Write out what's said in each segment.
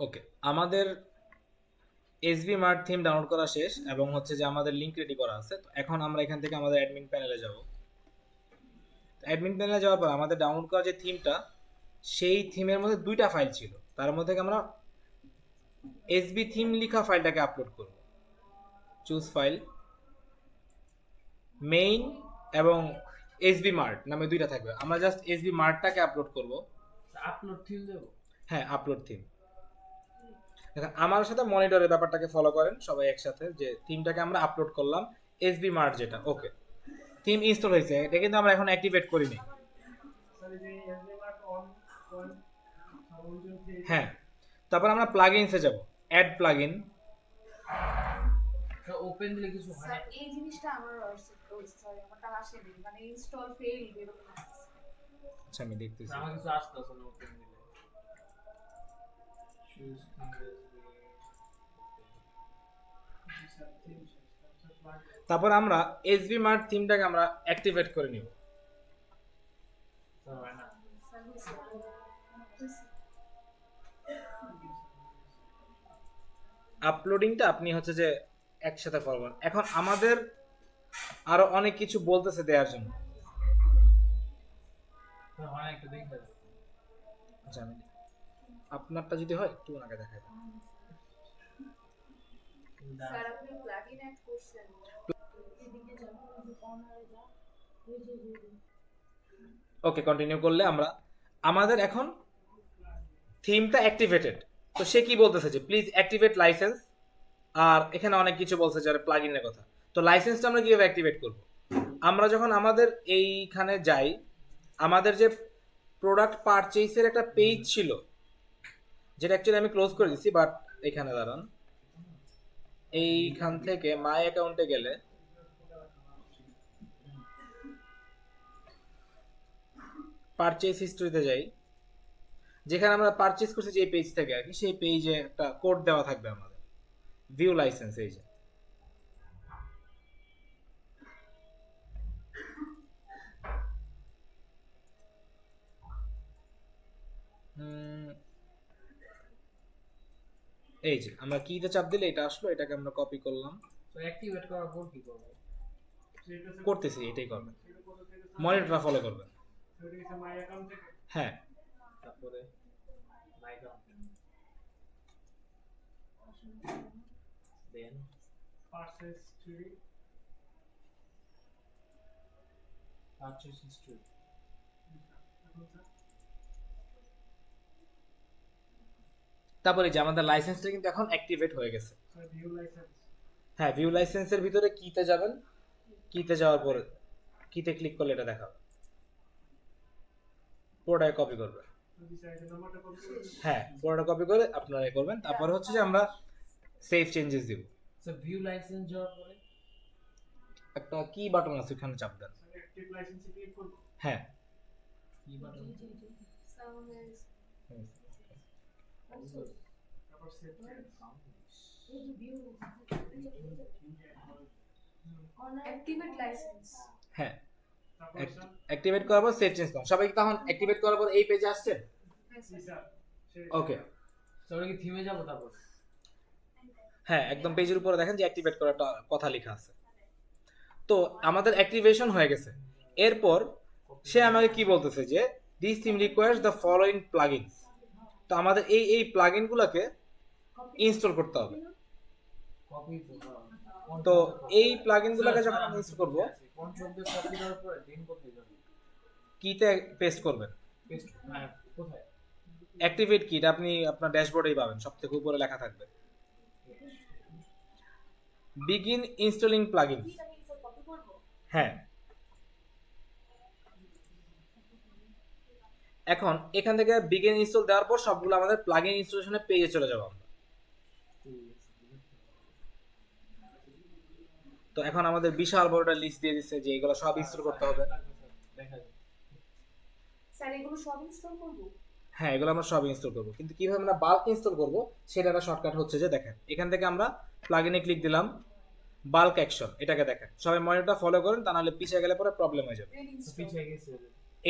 ওকে, আমাদের SB Mart theme download করা শেষ এবং হচ্ছে যে আমাদের লিংক রেডি করা আছে। তো এখন আমরা এখান থেকে আমাদের অ্যাডমিন প্যানেলে যাব। অ্যাডমিন প্যানেলে যাওয়ার পর আমাদের ডাউনলোড করা যে থিমটা, সেই থিমের মধ্যে দুইটা ফাইল ছিল। তার মধ্যে থেকে আমরা এসবি থিম লিখা ফাইলটাকে আপলোড করব। চুজ ফাইল, মেইন এবং এসবি মার্ট নামে দুইটা থাকবে। আমরা জাস্ট এসবি মার্টটাকে আপলোড করব। আপলোড থিম দেব। হ্যাঁ, আপলোড থিম। দেখেন আমার সাথে মনিটরের ব্যাপারটাকে ফলো করেন সবাই একসাথে, যে থিমটাকে আমরা আপলোড করলাম এসবি মার্ট যেটা। ওকে, থিম ইনস্টল হয়েছে, এটা কিন্তু আমরা এখন অ্যাক্টিভেট করিনি। হ্যাঁ, তারপর আমরা প্লাগইনসে যাব, অ্যাড প্লাগইন। ওপেন দিলে কিছু হয় না। এই জিনিসটা আমার সরি আমারটা আসেনি, মানে ইনস্টল ফেল এরকম আসছে। আচ্ছা, আমি দেখতেছি। আমার কিছু আসতেছে না ওপেন দিলে। তারপর আমরা এসবি মার্ট থিমটাকে আমরা অ্যাক্টিভেট করে নিব। হয় না। আপলোডিংটা আপনি হচ্ছে যে একসাথে ফলো করেন। এখন আমাদের আরো অনেক কিছু বলতেছে দেওয়ার জন্য। হয় না, একটু দেখতে দাও। আচ্ছা, আমি আপনারটা যদি হয় একটু আগে দেখাই দেন। স্যার আপনি প্লাগইন অ্যাড করছেন, এদিকে যাবো কর্নারে যা এই যে ওকে, কন্টিনিউ করলে আমরা আমাদের এখন থিমটা অ্যাক্টিভেটেড। তো সে কি বলতেছে যে প্লিজ অ্যাক্টিভেট লাইসেন্স, আর এখানে অনেক কিছু বলছে যে প্লাগইনের কথা। তো লাইসেন্সটা আমরা কিভাবে অ্যাক্টিভেট করব? আমরা যখন আমাদের এইখানে যাই, আমাদের যে প্রোডাক্ট পারচেজের একটা পেজ ছিল, যেটা অ্যাকচুয়ালি আমি ক্লোজ করে দিছি, বাট এখানে দাঁড়ান, এইখান থেকে মাই অ্যাকাউন্টে গেলে পারচেজ হিস্ট্রিতে যাই, যেখানে আমরা পারচেজ করছি যে পেজ থেকে আর কি, সেই পেজে একটা কোড দেওয়া থাকবে আমাদের, ভিউ লাইসেন্স। এই যে এই যে আমরা কিতে চাপ দিলে এটা আসলো, এটাকে আমরা কপি করলাম। তো অ্যাক্টিভেট করার পর কি করব? করতেছি, এটাই করবেন, মনিটরটা ফলো করবেন। হ্যাঁ, তারপরে my account then purchase history. তারপরে যে আমাদের লাইসেন্সটা কিন্তু এখন অ্যাক্টিভেট হয়ে গেছে। হ্যাঁ, ভিউ লাইসেন্সের ভিতরে কিতে যাবেন, কিতে যাওয়ার পরে কিতে ক্লিক করলে এটা দেখাবে, পুরোটাকে কপি করবে। হ্যাঁ, পুরোটা কপি করে আপনারা এ করবেন। তারপরে হচ্ছে যে আমরা সেভ চেঞ্জেস দিব। সো ভিউ লাইসেন্স যাওয়ার পরে একটা কি বাটন আছে, ওখানে চাপ দেন। হ্যাঁ, কি বাটন? Activate licence. হ্যাঁ, অ্যাক্টিভেট করার পর সেভ চেঞ্জ করুন। সবাই তখন অ্যাক্টিভেট করার পর এই পেজে আসছে। ওকে, তাহলে কি থিমে যাব তারপর? হ্যাঁ, একদম পেজের উপরে দেখেন যে অ্যাক্টিভেট করাটা কথা লেখা আছে। তো আমাদের অ্যাক্টিভেশন হয়ে গেছে। এরপর সে আমাকে কি বলতেছে যে this theme requires the following plugins. তো আমাদের এই প্লাগইনগুলোকে ইনস্টল করতে হবে। কপি তো এই প্লাগইনগুলোকে যখন আমরা ইনস্টল করব, কন্ট্রোল দিয়ে কপি দেওয়ার পরে দেন করতে যাবে। কিতে পেস্ট করবেন, পেস্ট হ্যাঁ, কোথায়? অ্যাক্টিভেট কিট আপনি আপনার ড্যাশবোর্ডেই পাবেন, সবথেকে উপরে লেখা থাকবে বিগিন ইনস্টলিং প্লাগইনস। হ্যাঁ, এখন এখান থেকে বিগিন ইনস্টল দেওয়ার পর সবগুলো আমাদের প্লাগইন ইনস্টলেশনের পেজে চলে যাব আমরা। তো এখন আমাদের বিশাল বড় একটা লিস্ট দিয়ে দিচ্ছে যে এগুলো সব ইনস্টল করতে হবে। দেখা যাবে। স্যার এগুলো সব ইনস্টল করব? হ্যাঁ, এগুলো আমরা সব ইনস্টল করব, কিন্তু কিভাবে আমরা বাল্ক ইনস্টল করব সেটা একটা শর্টকাট হচ্ছে যে দেখেন, এখান থেকে আমরা প্লাগইনে ক্লিক দিলাম, বাল্ক অ্যাকশন, এটাকে দেখেন। সবাই মনিটরটা ফলো করেন, তা নাহলে পিছিয়ে গেলে পরে প্রবলেম হয়ে যাবে। পিছিয়ে গেছে।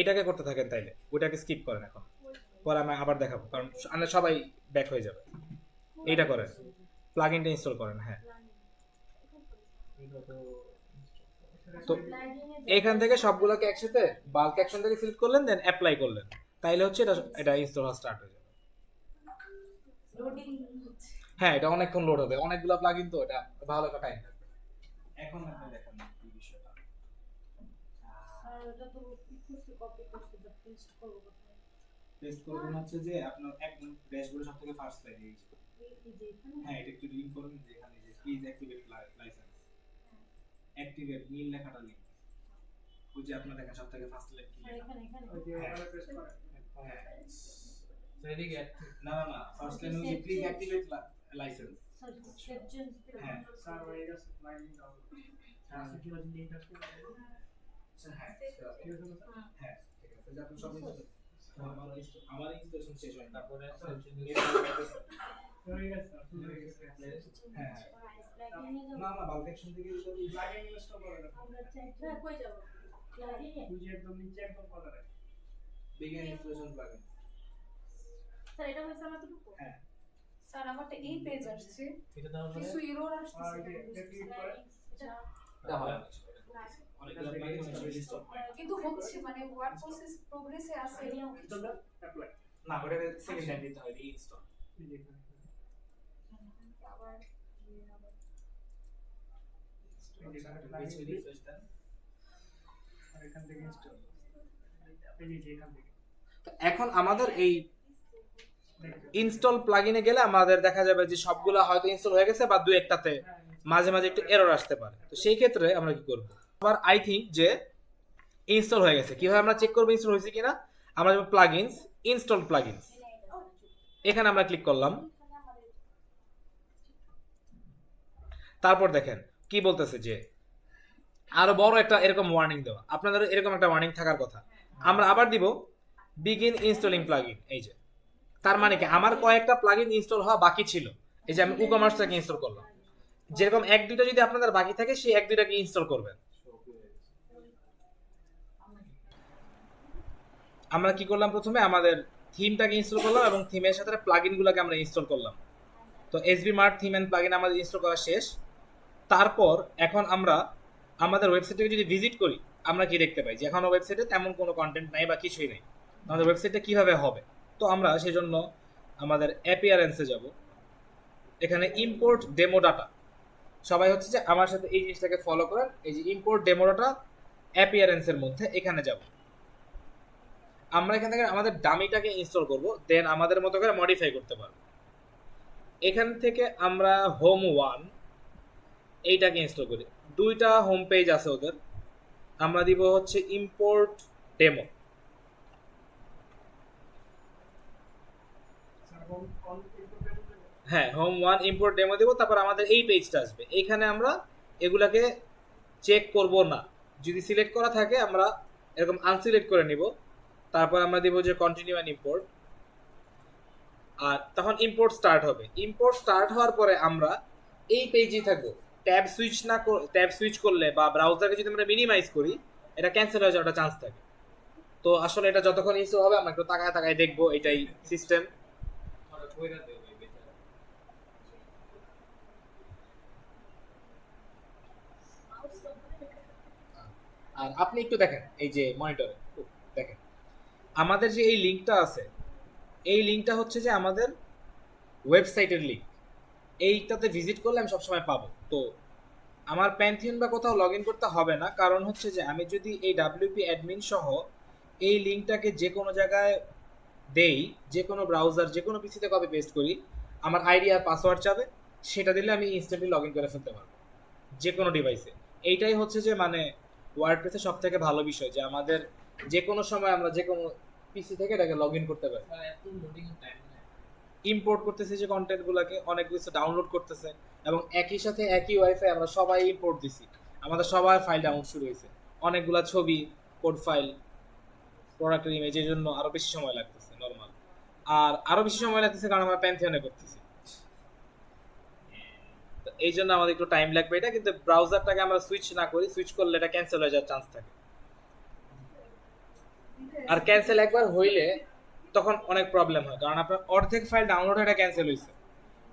এটাকে করতে থাকেন, তাইলে ওটাকে স্কিপ করেন এখন, পরে আমি আবার দেখাবো, কারণ সবাই ব্যাক হয়ে যাবে। এইটা করেন, প্লাগইনটা ইনস্টল করেন। হ্যাঁ, এটা তো তো এখান থেকে সবগুলোকে একসাথে বাল্ক অ্যাকশন থেকে সিলেক্ট করলেন, দেন অ্যাপ্লাই করলেন, তাইলে হচ্ছে এটা ইনস্টল হওয়া স্টার্ট হয়ে যাবে। লোডিং হচ্ছে। হ্যাঁ, এটা অনেকক্ষণ লোড হবে, অনেকগুলো প্লাগইন তো, এটা ভালো একটা টাইম লাগবে। এখন আপনি দেখেন এই বিষয়টা। আর এটা তো কপি করতে যা পেস্ট করব কোথায়? পেস্ট করবেন হচ্ছে যে আপনার একদম ড্যাশবোর্ডে সবথেকে ফার্স্ট লাইন এই যে। এই যে এখানে হ্যাঁ, এটা একটু লিংক করুন যে এখানে যে প্লিজ অ্যাক্টিভেট লাইসেন্স, অ্যাক্টিভেট নীল লেখাটা লিংক, ওই যে আপনার দেখেন সবথেকে ফার্স্ট লাইন কি আর লেখা? এখানে এখানে ওই যে ওখানে পেস্ট করে হ্যাঁ। সেদিকে না, ফার্স্ট লাইন হচ্ছে প্লিজ অ্যাক্টিভেট লাইসেন্স। সেকশন হ্যাঁ। স্যার হয়ে গেছে লাইন দাও আজকে কি বাজে লিংক আসছে আচ্ছা, হ্যাঁ, ঠিক আছে না হ্যাঁ, ঠিক আছে, যে আপনি সব আমার ইনস্টলেশন শেষ হয়, তারপরে হয়ে গেছে হয়ে গেছে হ্যাঁ, লাগিয়ে যাব। না বাল্ক অ্যাকশন থেকে লাগিয়ে ইনস্টল করে রাখো আমরা চাই কই যাব? লাগিয়ে বুঝি একদম নিচে একদম কথা রাখো বিগিন ইনস্টলেশন প্লাগইন। স্যার এটা হইছে আমার তো হ্যাঁ, স্যার আমারটা এই পেজ আসছে এটা দাও পরে কিছু এরর আর আসছে এটা ক্লিক করে এটা এটা হয় অনেকগুলো প্লাগইন ইনস্টল হয় কিন্তু হচ্ছে মানে ওয়ার্ড প্রসেস প্রোগ্রেসে আছে এটা দাও অ্যাপ্লাই না, ওটা সেকেন্ড টাইম দিতে হয় রিইনস্টল। এই যে আবার রিফ্রেশ দেন। আর এখান থেকে ইনস্টল এই যে এখান থেকে তো এখন আমাদের এই ইনস্টল প্লাগইনে গেলে আমাদের দেখা যাবে যে সবগুলা হয়তো ইনস্টল হয়ে গেছে বা দুই একটাতে মাঝে মাঝে একটু এরর আসতে পারে। তো সেই ক্ষেত্রে আমরা কি করব? আবার আই থিংক যে ইনস্টল হয়ে গেছে। কিভাবে আমরা চেক করব ইনস্টল হয়েছে কিনা? আমরা যাব প্লাগইনস, ইনস্টল প্লাগইনস, এখানে আমরা ক্লিক করলাম। তারপর দেখেন কি বলতেছে যে আরো বড় একটা এরকম ওয়ার্নিং দেওয়া, আপনাদের এরকম একটা ওয়ার্নিং থাকার কথা। আমরা আবার দিব বিগিন ইনস্টলিং প্লাগইন। এই যে তার মানে কি আমার কয়েকটা প্লাগইন ইনস্টল হওয়া বাকি ছিল, এই যে আমি উকমার্স থেকে ইনস্টল করলাম, যেরকম এক দুইটা যদি আপনাদের বাকি থাকে সেই এক দুইটাকে ইনস্টল করবেন। আমরা কি করলাম, প্রথমে আমাদের থিমটাকে ইনস্টল করলাম এবং থিমের সাথে প্লাগইনগুলোকে আমরা ইনস্টল করলাম। তো SB Mart theme and plugin আমাদের ইনস্টল করা শেষ। তারপর এখন আমরা আমাদের ওয়েবসাইটে যদি ভিজিট করি, আমরা কি দেখতে পাই যে এখনো ওয়েবসাইটে তেমন কোনো কন্টেন্ট নাই বা কিছুই নেই। আমাদের ওয়েবসাইটটা কিভাবে হবে? তো আমরা সেজন্য আমাদের অ্যাপিয়ারেন্সে যাব, এখানে ইম্পোর্ট ডেমো ডাটা। সবাই হচ্ছে যে আমার সাথে এই জিনিসটাকে ফলো করেন, এই যে ইম্পোর্ট ডেমো ডাটা অ্যাপিয়ারেন্সের মধ্যে এখানে যাব। আমরা এখান থেকে আমাদের ডামিটাকে ইনস্টল করব, দেন আমাদের মতো করে মডিফাই করতে পারবো। এখান থেকে আমরা হোম 1 এইটাকে ইনস্টল করি। দুইটা হোম পেজ আছে ওদের, আমরা দিব হচ্ছে ইম্পোর্ট ডেমো। স্যার কোন ইনপুট হ্যাঁ, হোম 1 ইম্পোর্ট ডেমো দেবো, তারপর আমাদের এই পেজটা আসবে। এইখানে আমরা এগুলাকে চেক করব না, যদি সিলেক্ট করা থাকে আমরা এরকম আনসিলেক্ট করে নিব। তারপর আমরা দিব যে কন্টিনিউ অ্যান্ড ইম্পোর্ট, আর তখন ইম্পোর্ট স্টার্ট হবে। ইম্পোর্ট স্টার্ট হওয়ার পরে আমরা এই পেজেই থাকবো। ট্যাব সুইচ করলে বা ব্রাউজারকে যদি আমরা মিনিমাইজ করি, এটা ক্যান্সেল হয়ে যাওয়ার চান্স থাকে। তো আসলে এটা যতক্ষণ ইনস্টল হবে আমরা একটু তাকায় তাকায় দেখবো, এটাই সিস্টেম। আর আপনি একটু দেখেন এই যে মনিটরে দেখেন আমাদের যে এই লিঙ্কটা আছে, এই লিঙ্কটা হচ্ছে যে আমাদের ওয়েবসাইটের লিঙ্ক। এইটাতে ভিজিট করলে আমি সবসময় পাবো। তো আমার প্যান্থিয়ন বা কোথাও লগ ইন করতে হবে না, কারণ হচ্ছে যে আমি যদি এই ডাব্লিউপি অ্যাডমিন সহ এই লিঙ্কটাকে যে কোনো জায়গায় দেই, যে কোনো ব্রাউজার যে কোনো পিসিতে কপি পেস্ট করি, আমার আইডি আর পাসওয়ার্ড চাবে, সেটা দিলে আমি ইনস্ট্যান্টলি লগ ইন করে ফেলতে পারবো যে কোনো ডিভাইসে। এইটাই হচ্ছে যে মানে ওয়ার্ডপ্রেসের সব থেকে ভালো বিষয়, যে আমাদের যে কোনো সময় আমরা যে কোনো পিসি থেকে এটাকে লগ ইন করতে পারি। ইম্পোর্ট করতেছে যে কন্টেন্টগুলোকে, অনেক কিছু ডাউনলোড করতেছে, এবং একই সাথে একই ওয়াইফাই আমরা সবাই ইম্পোর্ট দিছি, আমাদের সবার ফাইল ডাউনলোড শুরু হয়েছে। অনেকগুলা ছবি, কোড ফাইল, প্রোডাক্টের ইমেজ, এর জন্য আরো বেশি সময় লাগতেছে নরমাল। আর আরো বেশি সময় লাগতেছে কারণ আমরা প্যান্থিয়নে করতেছি, তো এই জন্য আমাদের একটু টাইম লাগবে। এটা কিন্তু ব্রাউজারটাকে আমরা সুইচ না করি, সুইচ করলে এটা ক্যান্সেল হয়ে যাওয়ার চান্স থাকে। আর ক্যান্সেল একবার হইলে তখন অনেক প্রবলেম হয়, কারণ আপনার অর্ধেক ফাইল ডাউনলোড এটা ক্যান্সেল হয়েছে,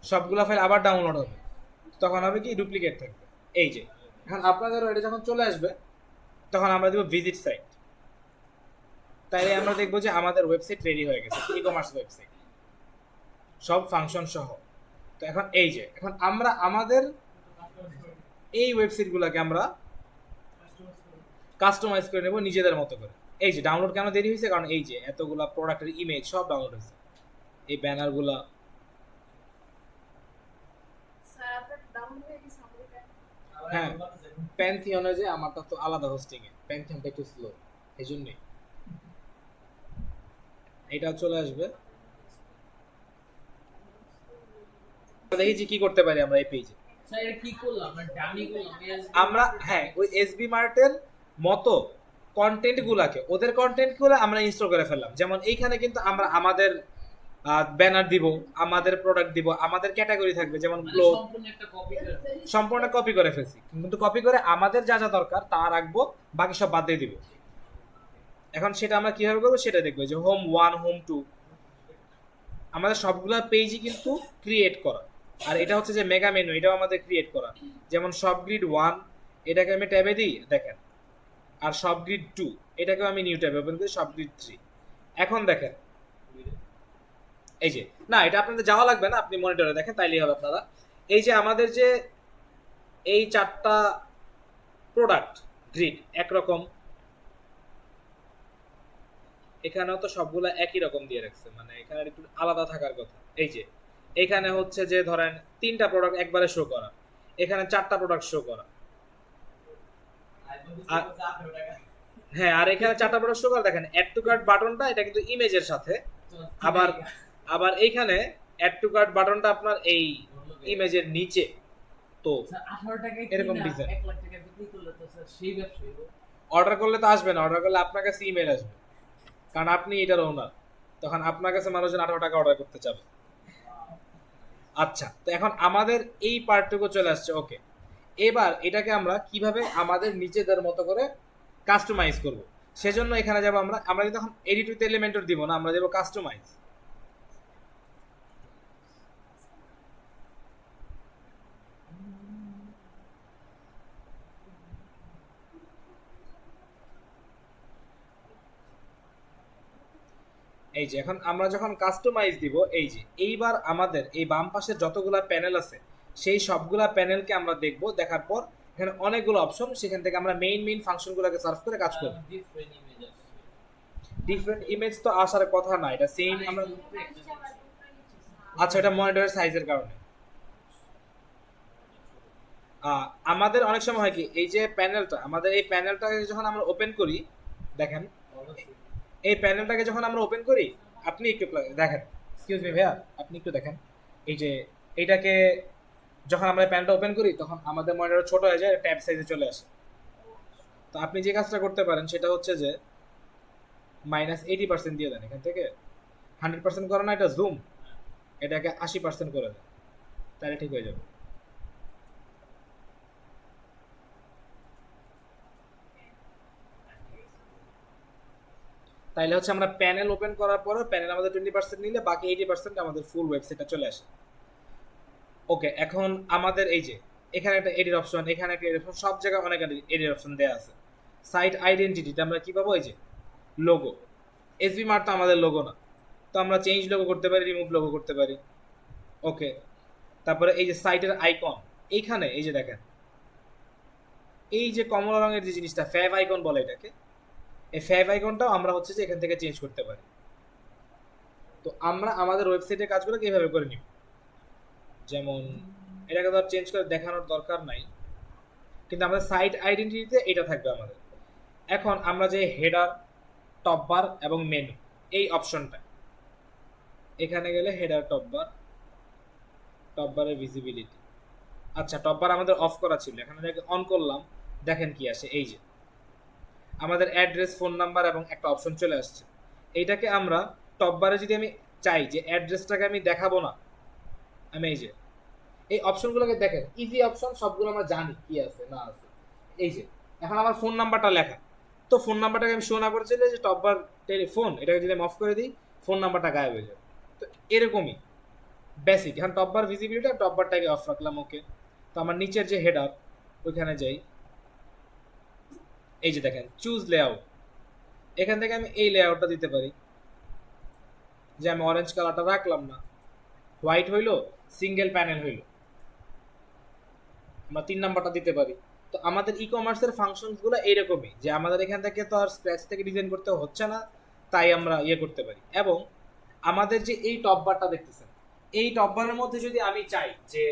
সবগুলা ফাইল আবার ডাউনলোড হবে, তখন হবে কি ডুপ্লিকেট থাকবে। এই যে এখন আপনাদেরও এটা যখন চলে আসবে তখন আমরা দেবো ভিজিট সাইট, তাইলে আমরা দেখবো যে আমাদের ওয়েবসাইট রেডি হয়ে গেছে, ই কমার্স ওয়েবসাইট সব ফাংশন সহ। তো এখন এই যে এখন আমরা আমাদের এই ওয়েবসাইটগুলোকে আমরা কাস্টমাইজ করে নেব নিজেদের মতো করে। এই যে ডাউনলোড কেন দেরি হয়েছে, কারণ এই যে এতগুলা প্রোডাক্টের ইমেজ সব ডাউনলোড হয়েছে, এই ব্যানারগুলা। স্যার আপনার ডাউন হয়ে গেছে আমাদের প্যান। হ্যাঁ প্যান্থিয়নে যে আমারটা তো আলাদা হোস্টিং এ, প্যান্থিয়নটা একটু স্লো, এই জন্যই এটা চলে আসবে। দেখি যে কি করতে পারি আমরা এই পেজে। স্যার এটা কি করলাম আমরা ডামি করলাম আমরা হ্যাঁ ওই এসবি মার্টের মতো কন্টেন্ট গুলাকে, ওদের কন্টেন্ট গুলো আমরা ইনস্টল করে ফেললাম। যেমন এইখানে কিন্তু আমরা আমাদের ব্যানার দিব, আমাদের প্রোডাক্ট দিব, আমাদের ক্যাটাগরি থাকবে, যেমন ক্লোথ সম্পূর্ণ একটা কপি করে সম্পূর্ণ কপি করে ফেলছি, কিন্তু কপি করে আমাদের যা যা দরকার তা রাখবো, বাকি সব বাদ দিয়ে দিব। এখন সেটা আমরা কিভাবে করবো সেটা দেখবো, যে হোম 1 হোম 2 আমাদের সবগুলা পেজই কিন্তু ক্রিয়েট করা। আর এটা হচ্ছে যে মেগা মেনু, এটাও আমাদের ক্রিয়েট করা। যেমন সব গ্রিড 1 এটাকে আমি ট্যাবে দিই দেখেন, আর সব গ্রিড 2 এটাকেও আমি নিউ ট্যাবে ওপেন করি, সব গ্রিড 3। এখন দেখেন এই যে, না এটা আপনাদের যাওয়া লাগবে না, আপনি মনিটরে দেখেন তাইলেই হবে আপনারা। এই যে আমাদের যে এই 4টা প্রোডাক্ট গ্রিড একরকম, এখানেও তো সবগুলা একই রকম দিয়ে রাখছে, মানে এখানে একটু আলাদা থাকার কথা। এই যে এখানে হচ্ছে যে ধরেন 3টা প্রোডাক্ট একবারে শো করা, এখানে 4টা প্রোডাক্ট শো করা, হ্যাঁ আর এখানে 4টা প্রোডাক্ট শো করা। দেখেন অ্যাড টু কার্ট বাটনটা এটা কিন্তু ইমেজের সাথে, আবার আবার এইখানে অ্যাড টু কার্ট বাটনটা আপনার এই ইমেজের নিচে। তো 18 টাকায় এরকম কিনা ডিজাইন 1 লাখ টাকা বিক্রি করলে তো স্যার সেই ব্যবসা হইবো। অর্ডার করলে তো আসবে না, অর্ডার করলে আপনার কাছে ইমেল আসবে, কারণ আপনি এটার ওনার, তখন আপনার কাছে মানুষজন 18 টাকা অর্ডার করতে চাবে। আচ্ছা তো এখন আমাদের এই পার্টটুকু চলে আসছে। ওকে, এবার এটাকে আমরা কিভাবে আমাদের নিজেদের মতো করে কাস্টমাইজ করব, সেজন্য এখানে যাব আমরা। আমরা কিন্তু এখন এডিট উইথ এলিমেন্টর দিব না, আমরা দেব কাস্টমাইজ। এই যে এখন আমরা যখন কাস্টমাইজ দিব, এই যে এইবার আমাদের এই বাম পাশের যতগুলা প্যানেল আছে সেই সবগুলা প্যানেলকে আমরা দেখব, দেখার পর এখানে অনেকগুলো অপশন, সেখান থেকে আমরা মেইন ফাংশনগুলোকে সার্চ করে কাজ করব। ডিফারেন্ট ইমেজ আছে ডিফারেন্ট ইমেজ তো আসার কথা না, এটা সেম আমরা। আচ্ছা এটা মনিটরের সাইজের কারণে। আমাদের অনেক সময় হয় কি, এই যে প্যানেলটা, আমাদের এই প্যানেলটাকে যখন আমরা ওপেন করি, দেখেন এই প্যানেলটাকে যখন আমরা ওপেন করি, আপনি একটু দেখেন, এক্সকিউজ মি ভাইয়া, আপনি একটু দেখেন, এই যে এইটাকে যখন আমরা প্যানেলটা ওপেন করি তখন আমাদের মনিটর ছোট হয়ে যায়, ট্যাব সাইজে চলে আসে। তো আপনি যে কাজটা করতে পারেন সেটা হচ্ছে যে -80% দিয়ে দেন, এখান থেকে 100% করে না, এটা জুম, এটাকে 80% করে দেন, তাহলে ঠিক হয়ে যাবে। তাইলে হচ্ছে আমরা প্যানেল ওপেন করার পরে প্যানেল আমাদের 20% নিলে বাকি 80% আমাদের ফুল ওয়েবসাইটটা চলে আসে। ওকে, এখন আমাদের এই যে এখানে একটা এডিট অপশন, এখানে একটা এডিট অপশন, সব জায়গায় অনেক এডিট অপশন দেওয়া আছে। সাইট আইডেন্টিটিতে আমরা কি পাবো, এই যে লোগো, এসবি মার্ট তো আমাদের লোগো না, তো আমরা চেঞ্জ লোগো করতে পারি, রিমুভ লোগো করতে পারি। ওকে, তারপরে এই যে সাইটের আইকন, এইখানে এই যে দেখেন এই যে কমলা রঙের যে জিনিসটা ফ্যাভ আইকন বলে এটাকে, এই ফ্যাভ আইকনটাও আমরা হচ্ছে যে এখান থেকে চেঞ্জ করতে পারি। তো আমরা আমাদের ওয়েবসাইটের কাজগুলোকে এইভাবে করে নিব। যেমন এটাকে তো চেঞ্জ করে দেখানোর দরকার নাই, কিন্তু আমাদের সাইট আইডেন্টিটিতে এটা থাকবে আমাদের। এখন আমরা যে হেডার, টপ বার এবং মেনু এই অপশনটা, এখানে গেলে হেডার, টপ বারের ভিজিবিলিটি। আচ্ছা টপ বার আমাদের অফ করা ছিল, এখানে অন করলাম, দেখেন কি আসে, এই যে আমাদের অ্যাড্রেস, ফোন নাম্বার এবং একটা অপশন চলে আসছে। এইটাকে আমরা টপ বারে যদি আমি চাই যে অ্যাড্রেসটাকে আমি দেখাবো না, আমি এই যে এই অপশনগুলোকে দেখেন, ইজি অপশন, সবগুলো আমরা জানি কি আছে না আছে। এই যে এখন আমার ফোন নাম্বারটা লেখা, তো ফোন নাম্বারটাকে আমি শো না করে চলে যে টপ বার টেলিফোন, এটাকে যদি আমি অফ করে দিই ফোন নাম্বারটা গায়েব হয়ে যাবে। তো এরকমই বেসিক। এখন টপ বার ভিজিবিলিটি আর টপ বারটাকে অফ রাখলাম, ওকে। তো আমার নিচের যে হেডার ওইখানে যাই, এই যে দেখেন চুজ লেআউট, এখান থেকে আমি এই লেআউটটা দিতে পারি, যে আমি অরেঞ্জ কালারটা রাখলাম না, হোয়াইট হইলো, সিঙ্গেল প্যানেল হইলো, আমরা 3 নাম্বারটা দিতে পারি। তো আমাদের ই কমার্সের ফাংশনসগুলো এইরকমই, যে আমাদের এখান থেকে তো আর স্ক্র্যাচ থেকে ডিজাইন করতে হচ্ছে না, তাই আমরা ইয়ে করতে পারি। এবং আমাদের যে এই টপ বারটা দেখতেছেন, এই টপ বারের মধ্যে যদি আমি চাই যে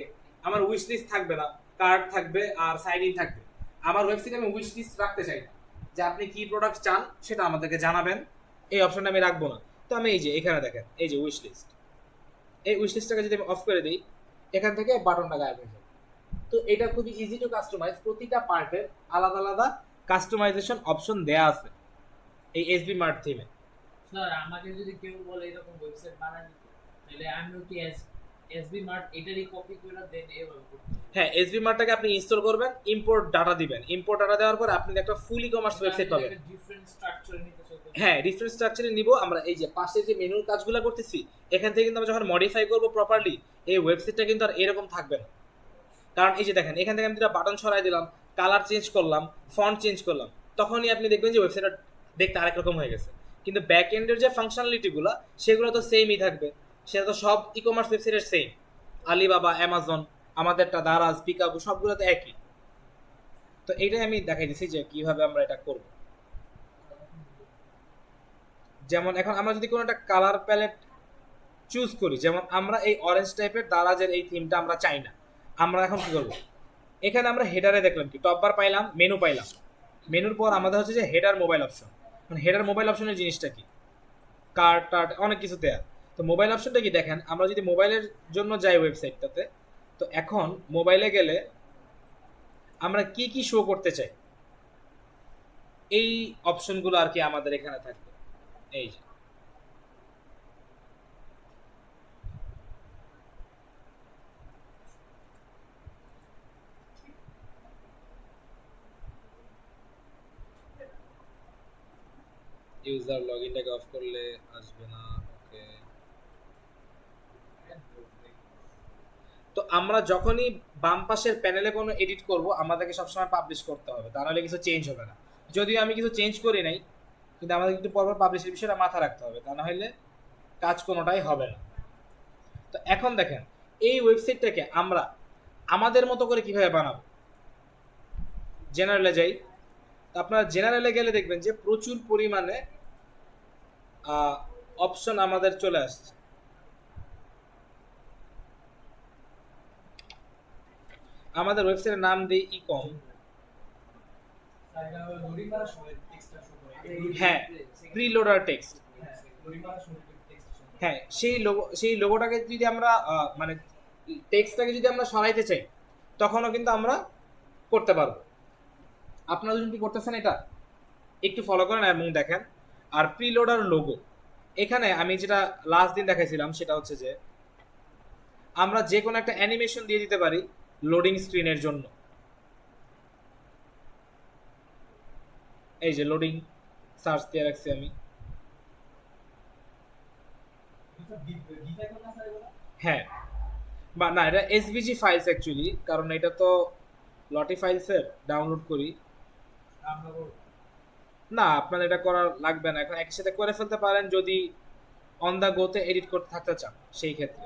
আমার উইশ লিস্ট থাকবে না, কার্ড থাকবে আর সাইন ইন থাকবে, আমার ওয়েবসাইটে আমি উইশ লিস্ট রাখতে চাই না, যে আপনি কি প্রোডাক্ট চান সেটা আমাদেরকে জানাবেন, এই অপশনটা আমি রাখবো না। তো আমি এই যে এখানে দেখেন এই যে উইশ লিস্ট, এই উইশ লিস্টটাকে যদি আমি অফ করে দিই, এখান থেকে বাটনটা গায়েব হয়ে যাবে। তো এটা খুবই ইজি টু কাস্টমাইজ, প্রতিটা পার্টের আলাদা আলাদা কাস্টমাইজেশন অপশন দেয়া আছে এই এসবি মার্ট থিমে। স্যার আমাকে যদি কেউ বলে এরকম ওয়েবসাইট বানাই দিতে, তাহলে আমি কি এসবি মার্ট এটারই কপি করে দেন এভাবে করতে হবে? হ্যাঁ, এসবি মার্টটাকে আপনি ইনস্টল করবেন, ইম্পোর্ট ডাটা দিবেন, ইম্পোর্ট ডাটা দেওয়ার পর আপনি একটা ফুল ই কমার্স ওয়েবসাইট পাবেন। ডিফারেন্ট স্ট্রাকচার নিতে চাইতে হ্যাঁ, ডিফারেন্ট স্ট্রাকচারে নিব আমরা। এই যে পাশে যে মেনুর কাজগুলো করতেছি, এখান থেকে কিন্তু আমরা যখন মডিফাই করব প্রপারলি, এই ওয়েবসাইটটা কিন্তু আর এরকম থাকবে না। কারণ এই যে দেখেন এখান থেকে আমি যেটা বাটন সরাই দিলাম, কালার চেঞ্জ করলাম, ফন্ট চেঞ্জ করলাম, তখনই আপনি দেখবেন যে ওয়েবসাইটটা দেখতে আরেক রকম হয়ে গেছে। কিন্তু ব্যাক এন্ডের যে ফাংশনালিটিগুলো সেগুলো তো সেমই থাকবে, সেটা তো সব ই কমার্স ওয়েবসাইটের সেম। আলিবাবা, অ্যামাজন, আমাদেরটা দারাজ, পিকাবু সবগুলো তো একই। তো এইটাই আমি দেখাই দিচ্ছি যে কিভাবে আমরা এটা করব। যেমন এখন আমরা যদি কোনো একটা কালার প্যালেট চুজ করি, যেমন আমরা এই অরেঞ্জ টাইপের দারাজের এই থিমটা আমরা চাই না, আমরা এখন কি করব, এখানে আমরা হেডারে দেখলাম কি টপ বার পাইলাম, মেনু পাইলাম, মেনুর পর আমাদের হচ্ছে যে হেডার মোবাইল অপশন। মানে হেডার মোবাইল অপশনের জিনিসটা কি, কার্ড টার্ড অনেক কিছু দেয়া। তো মোবাইল অপশনটা কি দেখেন, আমরা যদি মোবাইলের জন্য যাই ওয়েবসাইটটাতে, তো এখন মোবাইলে গেলে আমরা কি কি শো করতে চাই, এই অপশনগুলো আর কি আমাদের এখানে থাকবে। এই যে ইউজার লগইনটাকে অফ করলে আসবে না, ওকে। তো আমরা যখনই বাম পাশের প্যানেলে কোনো এডিট করব, আমাদেরকে সবসময় পাবলিশ করতে হবে, তা নাহলে কিছু চেঞ্জ হবে না। যদিও আমি কিছু চেঞ্জ করি নাই, কিন্তু আমাদের কিন্তু পরপর পাবলিশের বিষয়টা মাথায় রাখতে হবে, তা না হলে কাজ কোনোটাই হবে না। তো এখন দেখেন এই ওয়েবসাইটটাকে আমরা আমাদের মতো করে কিভাবে বানাবো। জেনারেলে যাই, তো আপনারা জেনারেলে গেলে দেখবেন যে প্রচুর পরিমাণে অপশন আমাদের চলে আসছে। আমাদের ওয়েবসাইটের নাম দিই ই কম। স্যার এটা লোডিং করার সময় টেক্সটটা শো করে। হ্যাঁ, প্রিলোডার টেক্সট। হ্যাঁ, লোডিং করার সময় টেক্সট শো করে। হ্যাঁ, সেই লোগোটাকে যদি আমরা মানে টেক্সটটাকে যদি আমরা সরাইতে চাই, তখনও কিন্তু আমরা করতে পারবো। আপনারা যদি করতেছেন এটা একটু ফলো করেন এবং দেখেন। আর প্রিলোডার লোগো, এখানে আমি যেটা লাস্ট দিন দেখাইছিলাম সেটা হচ্ছে যে আমরা যে কোনো একটা অ্যানিমেশন দিয়ে দিতে পারি লোডিং স্ক্রিনের জন্য। এই যে লোডিং সার্চ দিয়ে রাখছি আমি। ডিফাই করনা স্যার এগুলো? হ্যাঁ, বা না, এটা এসভিজি ফাইলস অ্যাকচুয়ালি, কারণ এটা তো লটি ফাইলসের ডাউনলোড করি আমরা করব। না। আপনার এটা করা লাগবে না, এখন একই সাথে করে ফেলতে পারেন যদি অন দা গোতে এডিট করতে থাকতে চান সেই ক্ষেত্রে।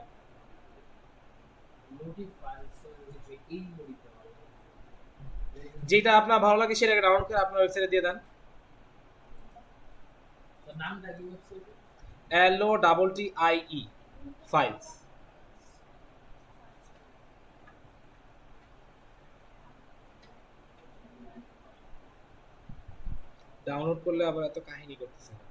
লোডি ফাইলস হচ্ছে এই লোডিতে হবে। যেটা আপনার ভালো লাগে সেটাকে ডাউনলোড করে আপনার ওয়েবসাইটে দিয়ে দেন। তো নামটা কি ওয়েবসাইটে? LOTTIE files. ডাউনলোড করলে আবার এত কাহিনী করতেছে না।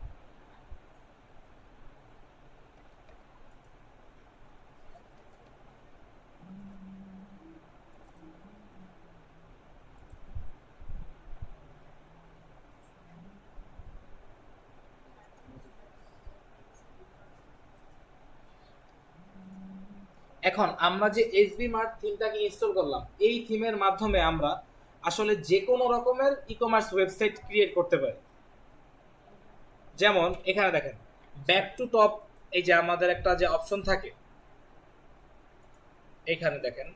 এখন আমরা যে এসবি মার্ট থিমটাকে ইনস্টল করলাম, এই থিমের মাধ্যমে আমরা আসলে যে কোনো রকমের ই কমার্স ওয়েবসাইট ক্রিয়েট করতে পারি। যেমন এখানে দেখেন ব্যাক টু টপ, এই যে আমাদের একটা যে অপশন থাকে এইখানে দেখেন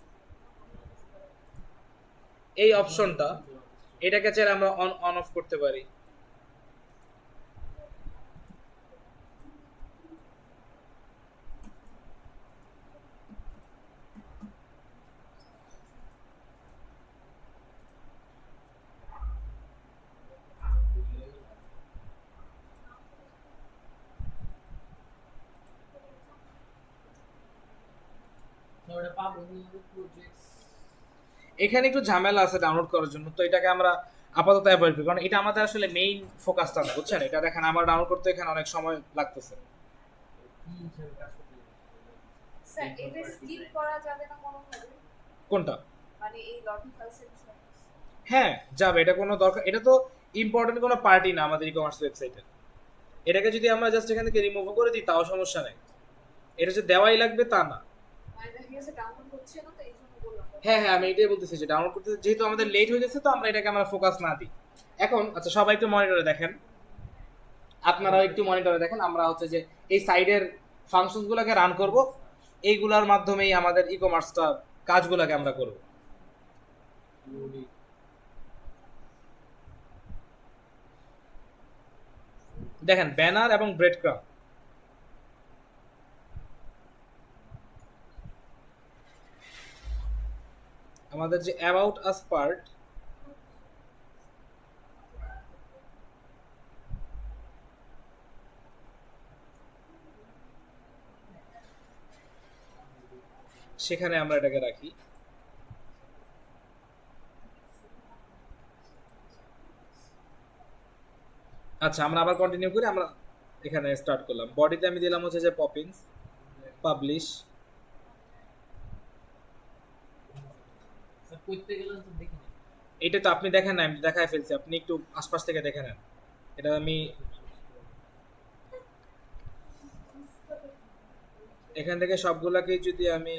এই অপশনটা, এটাকে চাইলে আমরা অন অন অফ করতে পারি। তো ওটা পাবো প্রজেক্টস। এখানে একটু ঝামেলা আছে ডাউনলোড করার জন্য, তো এটাকে আমরা আপাতত অ্যাভয়েড করি, কারণ এটা আমাদের আসলে মেইন ফোকাসটা না, বুঝছেন? এটা দেখেন আমার ডাউনলোড করতে এখানে অনেক সময় লাগতেছে। কি হিসেবে কাজ করতে হবে? স্যার এটা স্কিপ করা যাবে না কোনোভাবে, কোনটা? মানে এই লজিক্যাল সেকশন? হ্যাঁ যাবে, এটা কোনো দরকার, এটা তো ইম্পর্টেন্ট কোনো পার্টি না আমাদের ই কমার্স ওয়েবসাইটে। এটাকে যদি আমরা জাস্ট এখান থেকে রিমুভ করে দিই তাও সমস্যা নেই, এটা যে দেওয়াই লাগবে তা না। মানে দেখা গেছে ডাউনলোড হচ্ছে না, তো এই জন্য বললাম। হ্যাঁ হ্যাঁ, আমি এটাই বলতেছি যে ডাউনলোড করতে যেহেতু আমাদের লেট হয়ে গেছে, তো আমরা এটাকে আমরা ফোকাস না দিই এখন। আচ্ছা সবাই একটু মনিটরে দেখেন, আপনারাও একটু মনিটরে দেখেন। আমরা হচ্ছে যে এই সাইডের ফাংশনগুলোকে রান করব, এইগুলোর মাধ্যমেই আমাদের ই কমার্সটা কাজগুলোকে আমরা করব। দেখেন ব্যানার এবং ব্রেড ক্রাম্ব, আমাদের যে অ্যাবাউট আস পার্ট, সেখানে আমরা এটাকে রাখি। আচ্ছা আমরা আবার কন্টিনিউ করি, আমরা এখানে স্টার্ট করলাম। বডিতে আমি দিলাম হচ্ছে যে পপিন্স পাবলিশ। স্যার করতে গেলাম তো দেখি না। এটা তো আপনি দেখেন না, আমি দেখায় ফেলছি, আপনি একটু আশপাশ থেকে দেখে নেন। এটা আমি এখান থেকে সবগুলাকে যদি আমি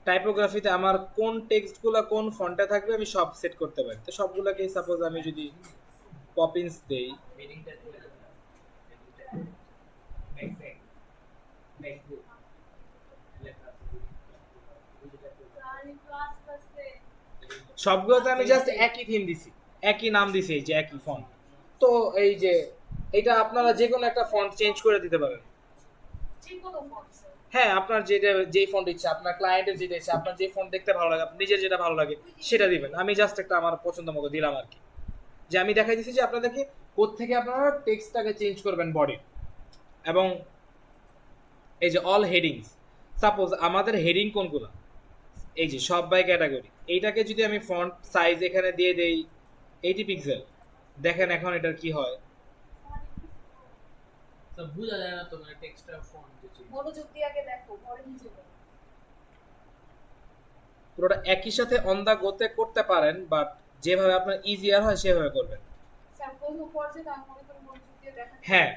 টাইপোগ্রাফিতে আমার কোন টেক্সটগুলো কোন ফন্টে থাকবে আমি সব সেট করতে পারি। তো সবগুলোকেই সাপোজ আমি যদি পপিন্স দেই, হেডিংটা দিয়ে ব্যাক ব্যাক ব্যাক লেখা আছে। সবগুলোতে আমি জাস্ট একই থিম দিছি, একই নাম দিছি, এই যে একই ফন্ট। তো এই যে এটা আপনারা যে কোনো একটা ফন্ট চেঞ্জ করে দিতে পারেন। যে কোনো ফন্ট স্যার? হ্যাঁ আপনার যেটা যেই ফন্ট ইচ্ছা, আপনার ক্লায়েন্টের যেটা ইচ্ছা, আপনার যে ফন্ট দেখতে ভালো লাগে, আপনার নিজের যেটা ভালো লাগে সেটা দিবেন। আমি জাস্ট একটা আমার পছন্দ মতো দিলাম আর কি, যে আমি দেখাই দিচ্ছি যে আপনাদেরকে কোত্থেকে আপনারা টেক্সটটাকে চেঞ্জ করবেন বডির। এবং এই যে অল হেডিংস, সাপোজ আমাদের হেডিং কোনগুলো, এই যে সব বাই ক্যাটাগরি, এইটাকে যদি আমি ফন্ট সাইজ এখানে দিয়ে দেই 80 পিক্সেল, দেখেন এখন এটার কি হয়। স্যার বুঝা যায় না তো, মানে টেক্সটটা ফন্ট দিচ্ছি। মনোযোগ দিয়ে আগে দেখো, পরে নিজে বলো। পুরোটা একই সাথে অন দা গোতে করতে পারেন, বাট যেভাবে আপনার ইজিয়ার হয় সেভাবে করবেন। স্যার প্রথম পর্যায়ে আমি মনে করি মনোযোগ দিয়ে দেখা। হ্যাঁ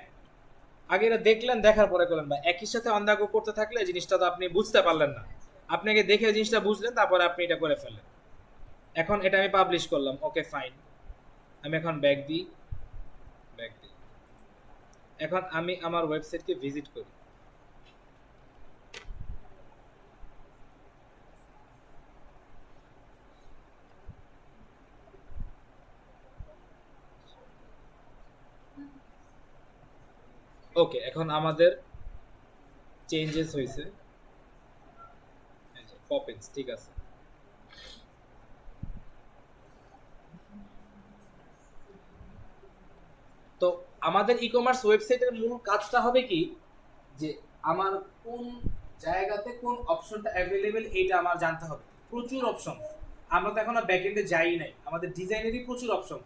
আগে এটা দেখলেন, দেখার পরে করলেন, বা একই সাথে অন দা গো করতে থাকলে জিনিসটা তো আপনি বুঝতে পারলেন না। আপনাকে দেখে জিনিসটা বুঝলেন, তারপরে আপনি এটা করে ফেললেন। এখন এটা আমি পাবলিশ করলাম, ওকে ফাইন। আমি এখন ব্যাক দিই, ব্যাক দিই। এখন আমি আমার ওয়েবসাইটকে ভিজিট করি। ওকে এখন আমাদের চেঞ্জেস হয়েছে, পপিংস ঠিক আছে। তো আমাদের ই কমার্স ওয়েবসাইটের মূল কাজটা হবে কি, যে আমার কোন জায়গাতে কোন অপশনটা অ্যাভেলেবেল এইটা আমার জানতে হবে। প্রচুর অপশন, আমরা তো এখনো ব্যাকএন্ডে যাই নাই, আমাদের ডিজাইনেরই প্রচুর অপশন,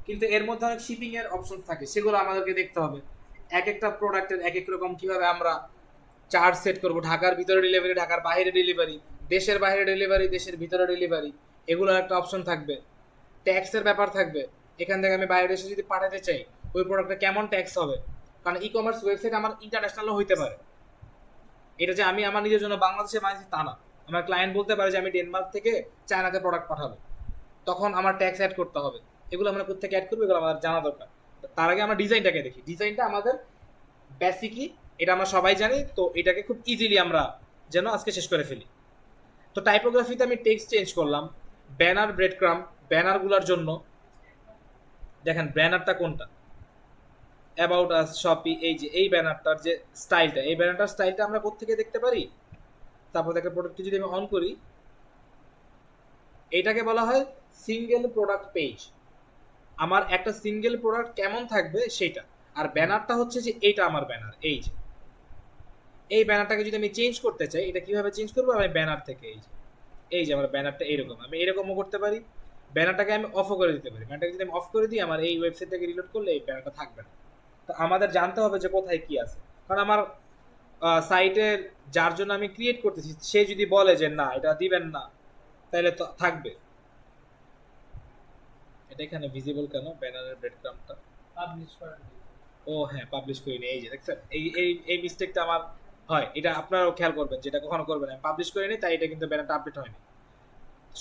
কিন্তু এর মধ্যে অনেক শিপিং এর অপশন থাকে, সেগুলো আমাদেরকে দেখতে হবে। এক একটা প্রোডাক্টের এক এক রকম কিভাবে আমরা চার্জ সেট করব, ঢাকার ভিতরে ডেলিভারি, ঢাকার বাইরে ডেলিভারি, দেশের বাইরে ডেলিভারি, দেশের ভিতরে ডেলিভারি, এগুলোর একটা অপশন থাকবে। ট্যাক্সের ব্যাপার থাকবে, এখান থেকে আমি বাইরের দেশে যদি পাঠাতে চাই ওই প্রোডাক্টটা কেমন ট্যাক্স হবে, কারণ ই কমার্স ওয়েবসাইট আমার ইন্টারন্যাশনালও হইতে পারে। এটা যে আমি আমার নিজের জন্য বাংলাদেশে বানিয়েছি তা না, আমার ক্লায়েন্ট বলতে পারে যে আমি ডেনমার্ক থেকে চায়নাতে প্রোডাক্ট পাঠাবো, তখন আমার ট্যাক্স অ্যাড করতে হবে। এগুলো আমরা কোথেকে অ্যাড করবো, এগুলো আমাদের জানা দরকার। তার আগে আমরা ডিজাইনটাকে দেখি, ডিজাইনটা আমাদের বেসিকই এটা আমরা সবাই জানি, তো এটাকে খুব ইজিলি আমরা যেন আজকে শেষ করে ফেলি। তো টাইপোগ্রাফিতে আমি টেক্সট চেঞ্জ করলাম, ব্যানার, ব্রেড ক্রাম, ব্যানারগুলোর জন্য দেখেন ব্যানারটা কোনটা, অ্যাবাউট আস, শপি, এই যে এই ব্যানারটার যে স্টাইলটা, এই ব্যানারটার স্টাইলটা আমরা কোত্থেকে দেখতে পারি? তারপর দেখেন প্রোডাক্টটি যদি আমি অন করি, এটাকে বলা হয় সিঙ্গেল প্রোডাক্ট পেজ। আমার একটা সিঙ্গেল প্রোডাক্ট কেমন থাকবে সেটা। আর ব্যানারটা হচ্ছে যে এইটা আমার ব্যানার, এই যে এই ব্যানারটাকে যদি আমি চেঞ্জ করতে চাই, এটা কিভাবে চেঞ্জ করবো? আমি ব্যানার থেকে এই যে আমার ব্যানারটা এইরকম, আমি এরকমও করতে পারি। ব্যানারটাকে আমি অফও করে দিতে পারি। ব্যানারটাকে যদি আমি অফ করে দিই, আমার এই ওয়েবসাইট থেকে রিলোড করলে এই ব্যানারটা থাকবে না। তো আমাদের জানতে হবে যে কোথায় কি আছে, কারণ আমার সাইটের যার জন্য আমি ক্রিয়েট করতেছি সে যদি বলে যে না এটা দিবেন না, তাহলে তো থাকবে। এটা এখানে ভিজিবল কেন ব্যানারের ব্রেড ক্রাম্পটা? পাবলিশ করার ও হ্যাঁ, পাবলিশ করিনি, এই যে দেখছেন এই এই এই মিস্টেকটা আমার হয়। এটা আপনারাও খেয়াল করবেন, যেটা কখনো করবেন। আমি পাবলিশ করিনি, তাই এটা কিন্তু ব্যানারটা আপডেট হয়নি।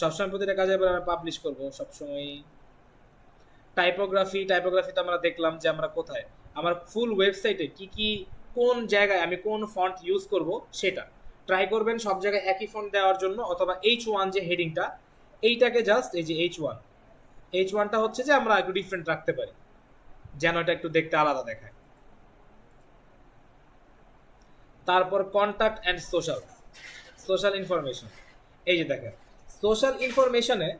সবসময় প্রতিটা কাজে আমি পাবলিশ করবো সবসময়। টাইপোগ্রাফিতে আমরা দেখলাম যে আমরা কোথায় আমার ফুল ওয়েবসাইটে কি কি কোন জায়গায় আমি কোন ফন্ট ইউজ করব সেটা ট্রাই করবেন সব জায়গায় একই ফন্ট দেওয়ার জন্য, অথবা H1 যে হেডিংটা, এইটাকে জাস্ট এই যে H1টা হচ্ছে যে আমরা একটু ডিফারেন্ট রাখতে পারি যেন এটা একটু দেখতে আলাদা দেখায়। তারপর কন্টাক্ট অ্যান্ড সোশ্যাল ইনফরমেশন, এই যে দেখেন সোশ্যাল ইনফরমেশনে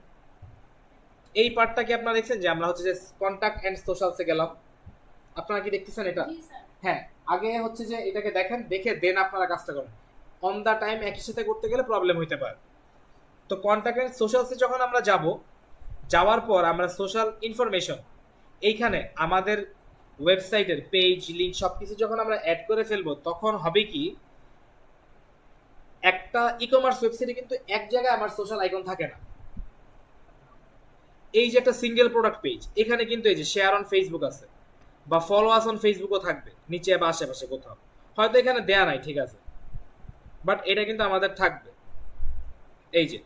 এই পার্টটা কি আপনারা দেখছেন যে আমরা হচ্ছে যে কন্টাক্ট অ্যান্ড সোশ্যালসে গেলাম, আপনারা কি দেখতেছেন এটা? জি স্যার। হ্যাঁ, আগে হচ্ছে যে এটাকে দেখেন, দেখে দেন আপনারা কাজটা করেন। অন দা টাইম একই সাথে করতে গেলে প্রবলেম হইতে পারে। তো কন্টাক্ট অ্যান্ড সোশ্যালসে যখন আমরা যাওয়ার পর আমরা সোশ্যাল ইনফরমেশন, এইখানে আমাদের ওয়েবসাইটের পেজ, লিঙ্ক সব কিছু যখন আমরা অ্যাড করে ফেলবো, তখন হবে কি একটা ই কমার্স ওয়েবসাইটে কিন্তু এক জায়গায় আমার সোশ্যাল আইকন থাকে না। এই যে একটা সিঙ্গেল প্রোডাক্ট পেজ, এখানে কিন্তু এই যে শেয়ার অন ফেসবুক আছে বা ফলো আস অন ফেসবুকও থাকবে নিচে বা আশেপাশে কোথাও, হয়তো এখানে দেয়া নাই, ঠিক আছে, বাট এটা কিন্তু আমাদের থাকবে। এই যে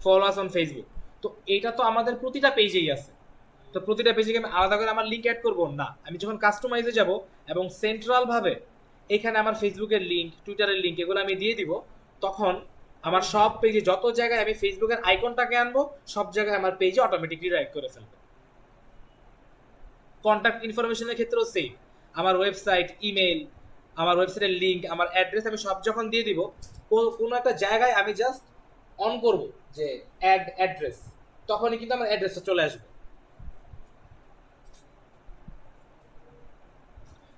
ফলো আস অন ফেসবুক, তো এটা তো আমাদের প্রতিটা পেজেই আছে। তো প্রতিটা পেজে আমি আলাদা করে আমার লিঙ্ক অ্যাড করবো না, আমি যখন কাস্টমাইজে যাব এবং সেন্ট্রাল ভাবে এখানে আমার ফেসবুকের লিঙ্ক, টুইটারের লিঙ্ক এগুলো আমি দিয়ে দিব, তখন আমার সব পেজে যত জায়গায় আমি ফেসবুকের আইকনটাকে আনবো, সব জায়গায় আমার পেজে অটোমেটিকলি রাইট করে ফেলবে। কন্ট্যাক্ট ইনফরমেশনের ক্ষেত্রেও সেম, আমার ওয়েবসাইট, ইমেল, আমার ওয়েবসাইটের লিঙ্ক, আমার অ্যাড্রেস আমি সব যখন দিয়ে দিব, কোনো একটা জায়গায় আমি জাস্ট অন করব যে অ্যাড অ্যাড্রেস, তখনই কিন্তু আমার অ্যাড্রেসটা চলে আসবে।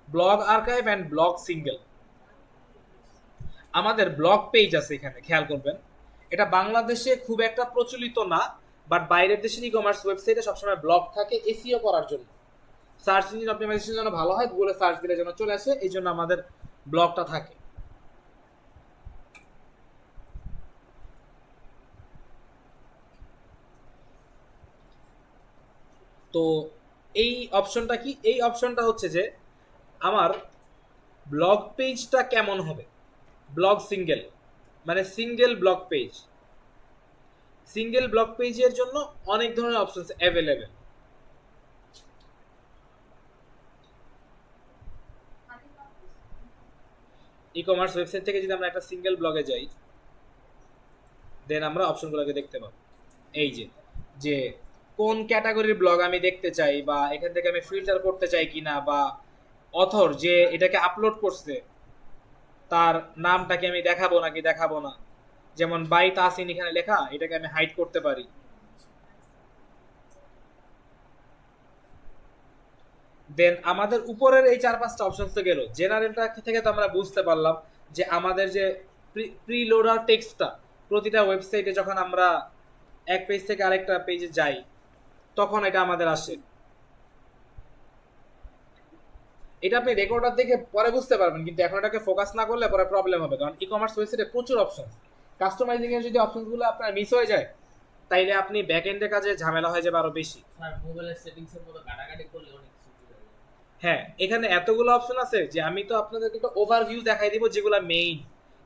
Blog archive and blog single, আমাদের ব্লগ পেজ আছে এখানে, খেয়াল করবেন এটা বাংলাদেশে খুব একটা প্রচলিত না, বাট বাইরের দেশের ই কমার্স ওয়েবসাইটে সবসময় ব্লগ থাকে এসইও করার জন্য, সার্চ ইঞ্জিন অপটিমাইজেশন যেন ভালো হয়, গুগলে সার্চ দিলে যেন চলে আসে, এই জন্য আমাদের ব্লগটা থাকে। তো এই অপশনটা কি? এই অপশনটা হচ্ছে যে আমার ব্লগ পেজটা কেমন হবে, ব্লগ সিঙ্গেল, মানে single blog page. Single blog পেজের জন্য অনেক ধরনের option available. E commerce website থেকে যদি আমরা একটা সিঙ্গেল ব্লগে যাই, দেন আমরা অপশনগুলোকে দেখতে পাবো। এই যে কোন ক্যাটাগরির ব্লগ আমি দেখতে চাই, বা এখান থেকে আমি ফিল্টার করতে চাই কিনা, বা অথর যে এটাকে আপলোড করছে তার নামটাকে আমি দেখাবো নাকি দেখাবো না। যেমন বাই তাসিন এখানে লেখা, এটাকে আমি হাইড করতে পারি। দেন আমাদের উপরের এই 4-5টা অপশন তো গেল। জেনারেলটা থেকে তো আমরা বুঝতে পারলাম যে আমাদের যে প্রিলোডার টেক্সটটা প্রতিটা ওয়েবসাইটে যখন আমরা এক পেজ থেকে আরেকটা পেজে যাই, তখন এটা আমাদের আসে। এটা আপনি রেকর্ডার দেখে পরে বুঝতে পারবেন, কিন্তু এখন এটাকে ফোকাস না করলে পরে প্রবলেম হবে, কারণ ই কমার্স ওয়েবসাইটে প্রচুর অপশন। কাস্টমাইজিং এর যদি অপশনগুলো আপনার মিস হয়ে যায়, তাইলে আপনি ব্যাক এন্ডের কাজে ঝামেলা হয়ে যাবে আরো বেশি। স্যার মোবাইলের সেটিংসের মতো কাটাকাটি করলে অনেক কিছু ভুলে যায়। হ্যাঁ, এখানে এতগুলো অপশন আছে যে আমি তো আপনাদেরকে একটা ওভারভিউ দেখাই দিব যেগুলো মেইন,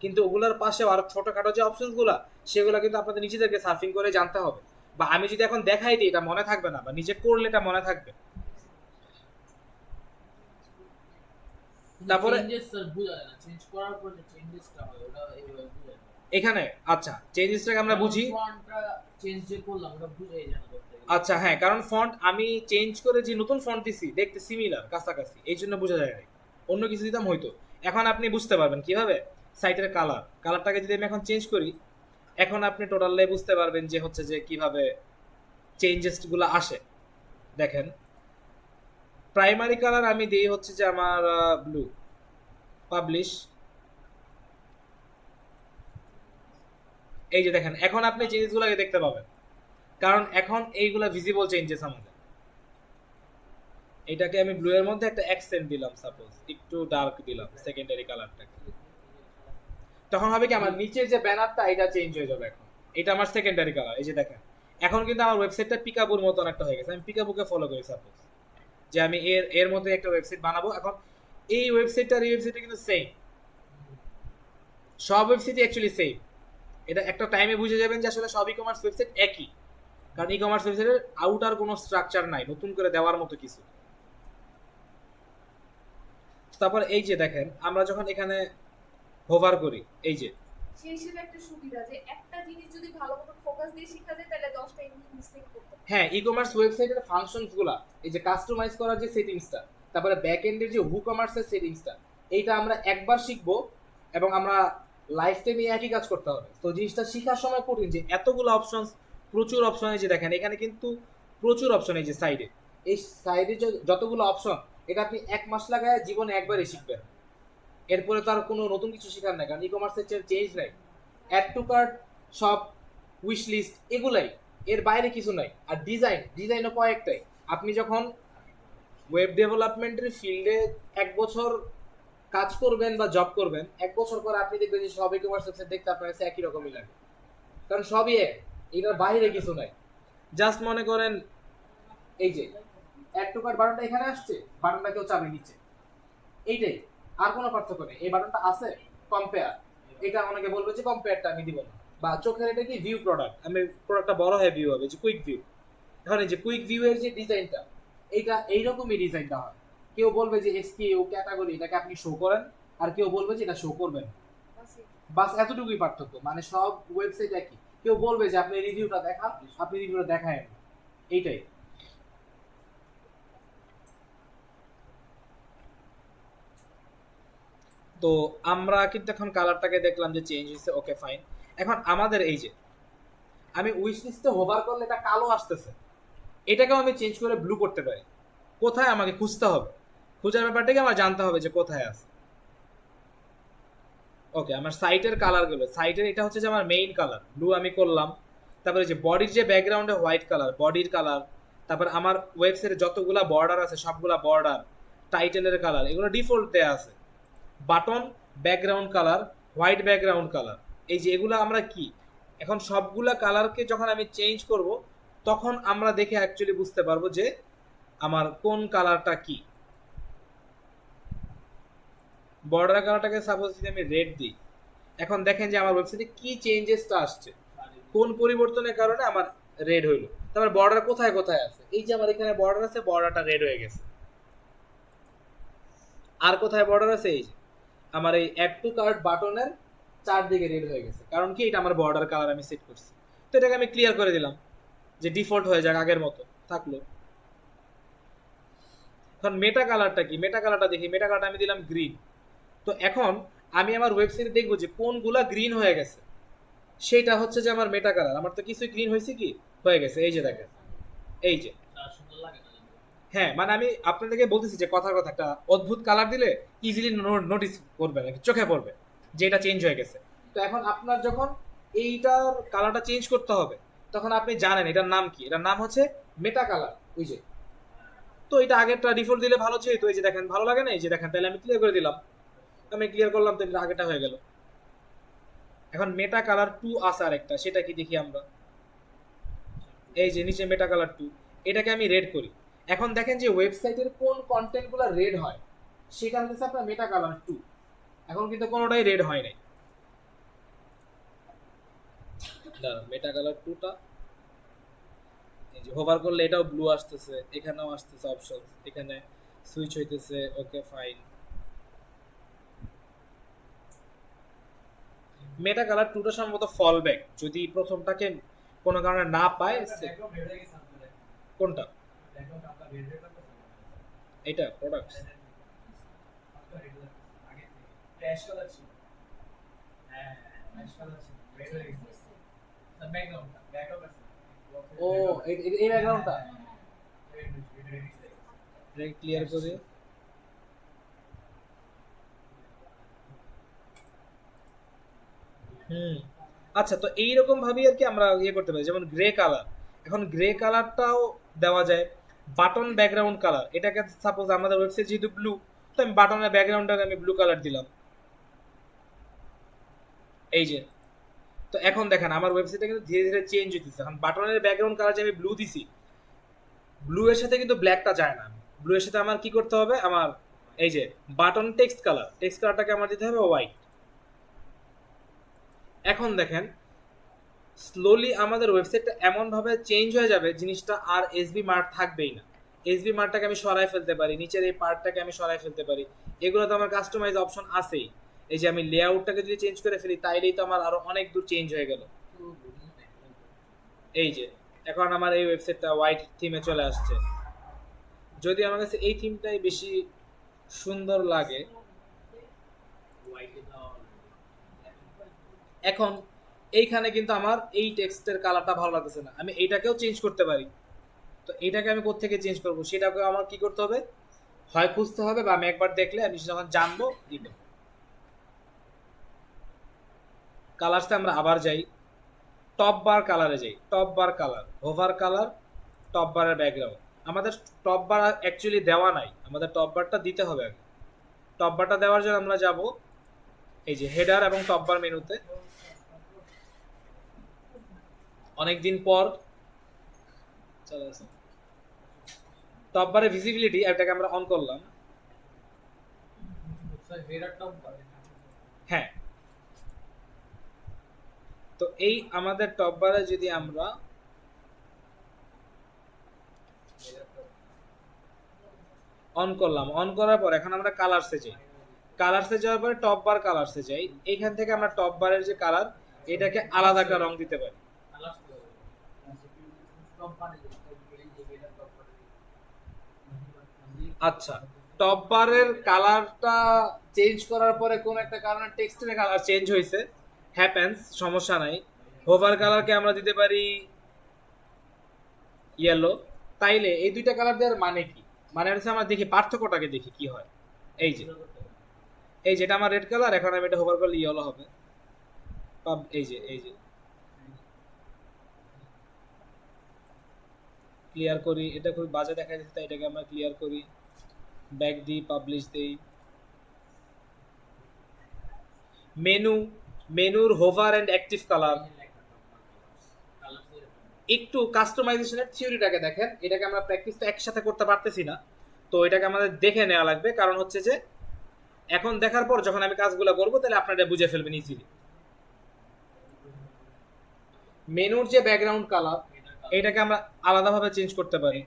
কিন্তু ওগুলোর পাশে আরো ছোটখাটো যে অপশনগুলো, সেগুলো কিন্তু আপনাদের নিজেদেরকে সার্ফিং করে জানতে হবে, বা আমি যদি এখন দেখাই দিই এটা মনে থাকবে না, বা নিজে করলে এটা মনে থাকবে। তারপরে চেঞ্জেস স্যার বোঝা যায় না, চেঞ্জ করার পর যে চেঞ্জেসটা হয় ওটা এইভাবে বোঝা যায় না। এখানে আচ্ছা চেঞ্জেসটাকে আমরা বুঝি। ফন্টটা চেঞ্জ যে করলাম ওটা বুঝাই যায় না করতে গেলে। আচ্ছা হ্যাঁ, কারণ ফন্ট আমি চেঞ্জ করে যে নতুন ফন্ট দিছি দেখতে সিমিলার, কাছাকাছি, এই জন্য বোঝা যায় না। অন্য কিছু দিতাম হয়তো। এখন আপনি বুঝতে পারবেন কিভাবে সাইটের কালারটাকে যদি আমি এখন চেঞ্জ করি, এখন আপনি টোটালি বুঝতে পারবেন যে হচ্ছে যে কিভাবে চেঞ্জেসগুলো আসে। দেখেন প্রাইমারি কালার আমি দিই হচ্ছে যে আমার ব্লু, পাবলিশ, এই যে দেখেন এখন আপনি চেঞ্জেসগুলোকে দেখতে পাবেন, কারণ এখন এইগুলা ভিজিবল চেঞ্জেস আমাদের। এটাকে আমি ব্লু এর মধ্যে একটা অ্যাকসেন্ট দিলাম, সাপোজ একটু ডার্ক দিলাম সেকেন্ডারি কালারটাকে, তখন হবে কি আমার নিচের যে ব্যানারটা এটা চেঞ্জ হয়ে যাবে। এখন এটা আমার সেকেন্ডারি কালার, এই যে দেখেন এখন কিন্তু আমার ওয়েবসাইটটা পিকাবুর মতন একটা হয়ে গেছে। আমি পিকাবুকে ফলো করি, সাপোজ যে আমি এর মধ্যে একটা ওয়েবসাইট বানাবো। এখন এই ওয়েবসাইটটা আর এই ওয়েবসাইটটা কিন্তু সেম, সব ওয়েবসাইটই অ্যাকচুয়ালি সেম। এটা একটা টাইমে বুঝে যাবেন যে আসলে সব ই কমার্স ওয়েবসাইট একই, কারণ ই কমার্স ওয়েবসাইটের আউটার কোনো স্ট্রাকচার নাই নতুন করে দেওয়ার মতো কিছু। তারপর এই যে দেখেন আমরা যখন এখানে হোভার করি, এই যে সেই হিসেবে একটা সুবিধা যে একটা জিনিস যদি ভালো মতো ফোকাস দিয়ে শেখা যায় তাহলে 10টা মিস্টেক করতে হবে। হ্যাঁ, ই কমার্স ওয়েবসাইটের ফাংশনসগুলো, এই যে কাস্টমাইজ করার যে সেটিংসটা, তারপরে ব্যাক এন্ডের যে হু কমার্সের সেটিংসটা, এইটা আমরা একবার শিখবো এবং আমরা লাইফ টাইমে একই কাজ করতে হবে। তো জিনিসটা শেখার সময় কঠিন, যে এতগুলো অপশনস, প্রচুর অপশন। এই যে দেখেন এখানে কিন্তু প্রচুর অপশন, এই যে সাইডে, এই সাইডে যতগুলো অপশন, এটা আপনি 1 মাস লাগায় জীবনে একবারই শিখবেন। এরপরে তো আর কোনো নতুন কিছু শেখার নাই, কারণ ই কমার্সের চেঞ্জ নাই। অ্যাড টু কার্ট, সব, উইশ লিস্ট, এগুলাই, এর বাইরে কিছু নাই। আর ডিজাইনও কয়েকটাই। আপনি যখন ওয়েব ডেভেলপমেন্টের ফিল্ডে 1 বছর কাজ করবেন বা জব করবেন, 1 বছর পর আপনি দেখবেন যে সব ই কমার্স ওয়েবসাইট দেখতে আপনার কাছে একই রকমই লাগে, কারণ সবই এক, এটার বাইরে কিছু নাই। জাস্ট মনে করেন এই যে অ্যাড টু কার্ট বাটনটা এখানে আসছে, বাটনটা কেউ চাপে নিচে, এইটাই, আর কোনো পার্থক্য নেই। এই বাটনটা আছে কম্পেয়ার, এটা অনেকে বলবে যে কম্পেয়ারটা আমি দিব না, বা চোখের এটা কি ভিউ প্রোডাক্ট, আমি প্রোডাক্টটা বড় হয়ে ভিউ হবে, যে কুইক ভিউ। এখন এই যে কুইক ভিউ এর যে ডিজাইনটা, এইটা এইরকমই ডিজাইনটা হয়। কেউ বলবে যে এসকিউ ক্যাটাগরি, এটাকে আপনি শো করেন, আর কেউ বলবে যে এটা শো করবেন। বাস এতটুকুই পার্থক্য, মানে সব ওয়েবসাইট একই। কেউ বলবে যে আপনি রিভিউটা দেখান, আপনি রিভিউটা দেখায় না, এইটাই। তো আমরা কিন্তু এখন কালারটাকে দেখলাম যে চেঞ্জ হয়েছে, ওকে ফাইন। এখন আমাদের এই যে আমি উইশ লিস্টে হোভার করলে এটা কালো আসতেছে, এটাকেও আমি চেঞ্জ করে ব্লু করতে পারি। কোথায় আমাকে খুঁজতে হবে, খোঁজার ব্যাপারটাকে আমার জানতে হবে যে কোথায় আছে। ওকে, আমার সাইটের কালার গেলো, সাইটের এটা হচ্ছে যে আমার মেইন কালার ব্লু আমি করলাম। তারপরে যে বডির যে ব্যাকগ্রাউন্ডে হোয়াইট কালার, বডির কালার। তারপর আমার ওয়েবসাইটে যতগুলা বর্ডার আছে সবগুলা বর্ডার, টাইটেলের কালার, এগুলো ডিফল্ট দেয়া আছে। Button background colour, white background colour, এই যে এগুলো আমরা কি এখন সবগুলা কালারকে যখন আমি চেঞ্জ করব, তখন আমরা দেখে অ্যাকচুয়ালি বুঝতে পারবো যে আমার কোন কালারটা কি। বর্ডার কালারটাকে সাপোজ যদি আমি রেড দিই, এখন দেখেন যে আমার ওয়েবসাইটে কি চেঞ্জেসটা আসছে, কোন পরিবর্তনের কারণে আমার রেড হইলো। তারপর বর্ডার কোথায় কোথায় আছে, এই যে আমার এখানে বর্ডার আছে, বর্ডারটা রেড হয়ে গেছে। আর কোথায় বর্ডার আছে, এই যে আমার এই অ্যাড টু কার্ট বাটনের চারদিকে রেড হয়ে গেছে, কারণ কি এটা আমার বর্ডার কালার আমি সেট করছি। তো এটাকে আমি ক্লিয়ার করে দিলাম যে ডিফল্ট হয়ে যাক, আগের মতো থাকলো। এখন মেটা কালারটা কি, মেটা কালারটা দেখি, মেটা কালারটা আমি দিলাম গ্রিন। তো এখন আমি আমার ওয়েবসাইটে দেখবো যে কোনগুলা গ্রিন হয়ে গেছে, সেইটা হচ্ছে যে আমার মেটা কালার। আমার তো কিছুই গ্রিন হয়েছে কি হয়ে গেছে, এই যে দেখেন, এই যে। সুন্দর লাগে না? হ্যাঁ, মানে আমি আপনাদেরকে বলতেছি যে কথার কথা, একটা অদ্ভুত কালার দিলে ইজিলি নোটিস করবে, নাকি চোখে পড়বে যে এটা চেঞ্জ হয়ে গেছে। তো এখন আপনার যখন এইটার কালারটা চেঞ্জ করতে হবে, তখন আপনি জানেন এটার নাম কি, এটার নাম হচ্ছে মেটা কালার, ওই যে। তো এটা আগেরটা ডিফল্ট দিলে ভালো ছিল, তো এই যে দেখেন ভালো লাগে না, এই যে দেখেন, তাহলে আমি ক্লিয়ার করে দিলাম, আমি ক্লিয়ার করলাম, তো এটা আগেটা হয়ে গেল। এখন মেটা কালার 2 আছে আরেকটা, সেটা কি দেখি আমরা, এই যে নিচে মেটা কালার 2, এটাকে আমি রেড করি। এখন দেখেন যে ওয়েবসাইটের কোন কন্টেন্টগুলো রেড হয়, সেটা হচ্ছে আপনার মেটা কালার 2। এখন কিন্তু কোনোটাই রেড হয় নাই। দাঁড়ান, মেটা কালার 2টা এই যে হোভার করলে এটাও ব্লু আসতেছে, এখানেও আসতেছে অপশন, এখানে সুইচ হইতেছে, ওকে ফাইন। মেটা কালার টুটা সম্ভবত ফল ব্যাক, যদি প্রথমটাকে কোনো কারণে না পায় কোনটা এটা প্রোডাক্ট অ্যাশ কালার ছিল, হ্যাঁ অ্যাশ কালার ছিল, রেড হয়ে গেছে ব্যাকগ্রাউন্ড আছে ও এই ব্যাকগ্রাউন্ডটা রেড রেড এটা ক্লিয়ার করে আচ্ছা, তো এইরকম ভাবেই আর কি আমরা ইয়ে করতে পারি, যেমন গ্রে কালার, এখন গ্রে কালারটাও দেওয়া যায়। বাটন ব্যাকগ্রাউন্ড কালার, এটাকে সাপোজ আমাদের ওয়েবসাইট যেহেতু ব্লু, তো আমি বাটনের ব্যাকগ্রাউন্ডটাকে আমি ব্লু কালার দিলাম, এই যে। তো এখন দেখেন আমার ওয়েবসাইটটা কিন্তু ধীরে ধীরে চেঞ্জ হইতেছে। এখন বাটনের ব্যাকগ্রাউন্ড কালার যে আমি ব্লু দিছি, ব্লু এর সাথে কিন্তু ব্ল্যাকটা যায় না। ব্লু এর সাথে আমার কি করতে হবে, আমার এই যে বাটন টেক্সট কালারটাকে আমার দিতে হবে হোয়াইট। এখন দেখেন স্লোলি আমাদের ওয়েবসাইটটা এমনভাবে চেঞ্জ হয়ে যাবে, জিনিসটা আর এসবি মার্ক থাকবেই না। এসবি মার্কটাকে আমি সরাই ফেলতে পারি, নিচের এই পার্টটাকে আমি সরাই ফেলতে পারি, এগুলো তো আমার কাস্টমাইজ অপশন আছেই। এই যে আমি লেআউটটাকে যদি চেঞ্জ করে ফেলি তাইলেই তো আমার আরো অনেক দূর চেঞ্জ হয়ে গেল। এই যে এখন আমার এই ওয়েবসাইটটা হোয়াইট থিমে চলে আসছে। যদি আমার কাছে এই থিমটাই বেশি সুন্দর লাগে, এখন এইখানে কিন্তু আমার এই টেক্সটের কালারটা ভালো লাগতেছে না, আমি এইটাকেও চেঞ্জ করতে পারি। তো এইটাকে আমি কোত্থেকে চেঞ্জ করবো, সেটাকে আমার কি করতে হবে, হয় খুঁজতে হবে বা আমি একবার দেখলে আমি যখন জানবো দিব। কালারসে আমরা আবার যাই, টপ বার কালারে যাই, top bar colour, hover colour, top বারের ব্যাকগ্রাউন্ড। আমাদের টপ বার অ্যাকচুয়ালি দেওয়া নাই, আমাদের টপ বারটা দিতে হবে আগে। টপ বারটা দেওয়ার জন্য আমরা যাব এই যে হেডার এবং টপ বার মেনুতে। অনেকদিন পর চলে আসে টপ বারের ভিজিবিলিটি, এটাকে আমরা অন করলাম। হেডার টপ করে হ্যাঁ, তো এই আমাদের টপ বারে যদি আমরা অন করলাম, অন করার পর এখন আমরা কালারসে যাই, কালারসে যাওয়ার পরে টপ বার কালারসে যাই। এইখান থেকে আমরা টপ বারের যে কালার, এটাকে আলাদা একটা রং দিতে পারি। আচ্ছা, টপ বারের কালারটা চেঞ্জ করার পরে কোন একটা কারণে টেক্সটের কালার চেঞ্জ হয়েছে, হ্যাপেন্স, সমস্যা নাই। হোভার কালারকে আমরা দিতে পারি ইয়েলো। তাইলে এই দুইটা কালার দেওয়ার মানে কি, মানে হচ্ছে আমরা দেখি পার্থক্যটাকে দেখি কি হয়। এই যে এই যেটা আমার রেড কালার, এখন আমি এটা হোভার করলে ইয়েলো হবে। এই যে ক্লিয়ার করি, এটা খুবই বাজে দেখা যাচ্ছে, তাই এটাকে আমরা ক্লিয়ার করি, ব্যাক দিই, পাবলিশ দেই। মেনুর হোভার এন্ড অ্যাক্টিভ কালার, একটু কাস্টমাইজেশনের থিওরিটাকে দেখেন। এটাকে আমরা প্র্যাকটিস তো একসাথে করতে পারতেছি না, তো এটাকে আমাদের দেখে নেওয়া লাগবে। কারণ হচ্ছে যে এখন দেখার পর যখন আমি কাজগুলো করবো তাহলে আপনারা বুঝে ফেলবেন ইজিলি। মেনুর যে ব্যাকগ্রাউন্ড কালার, এটাকে আমরা আলাদাভাবে চেঞ্জ করতে পারি।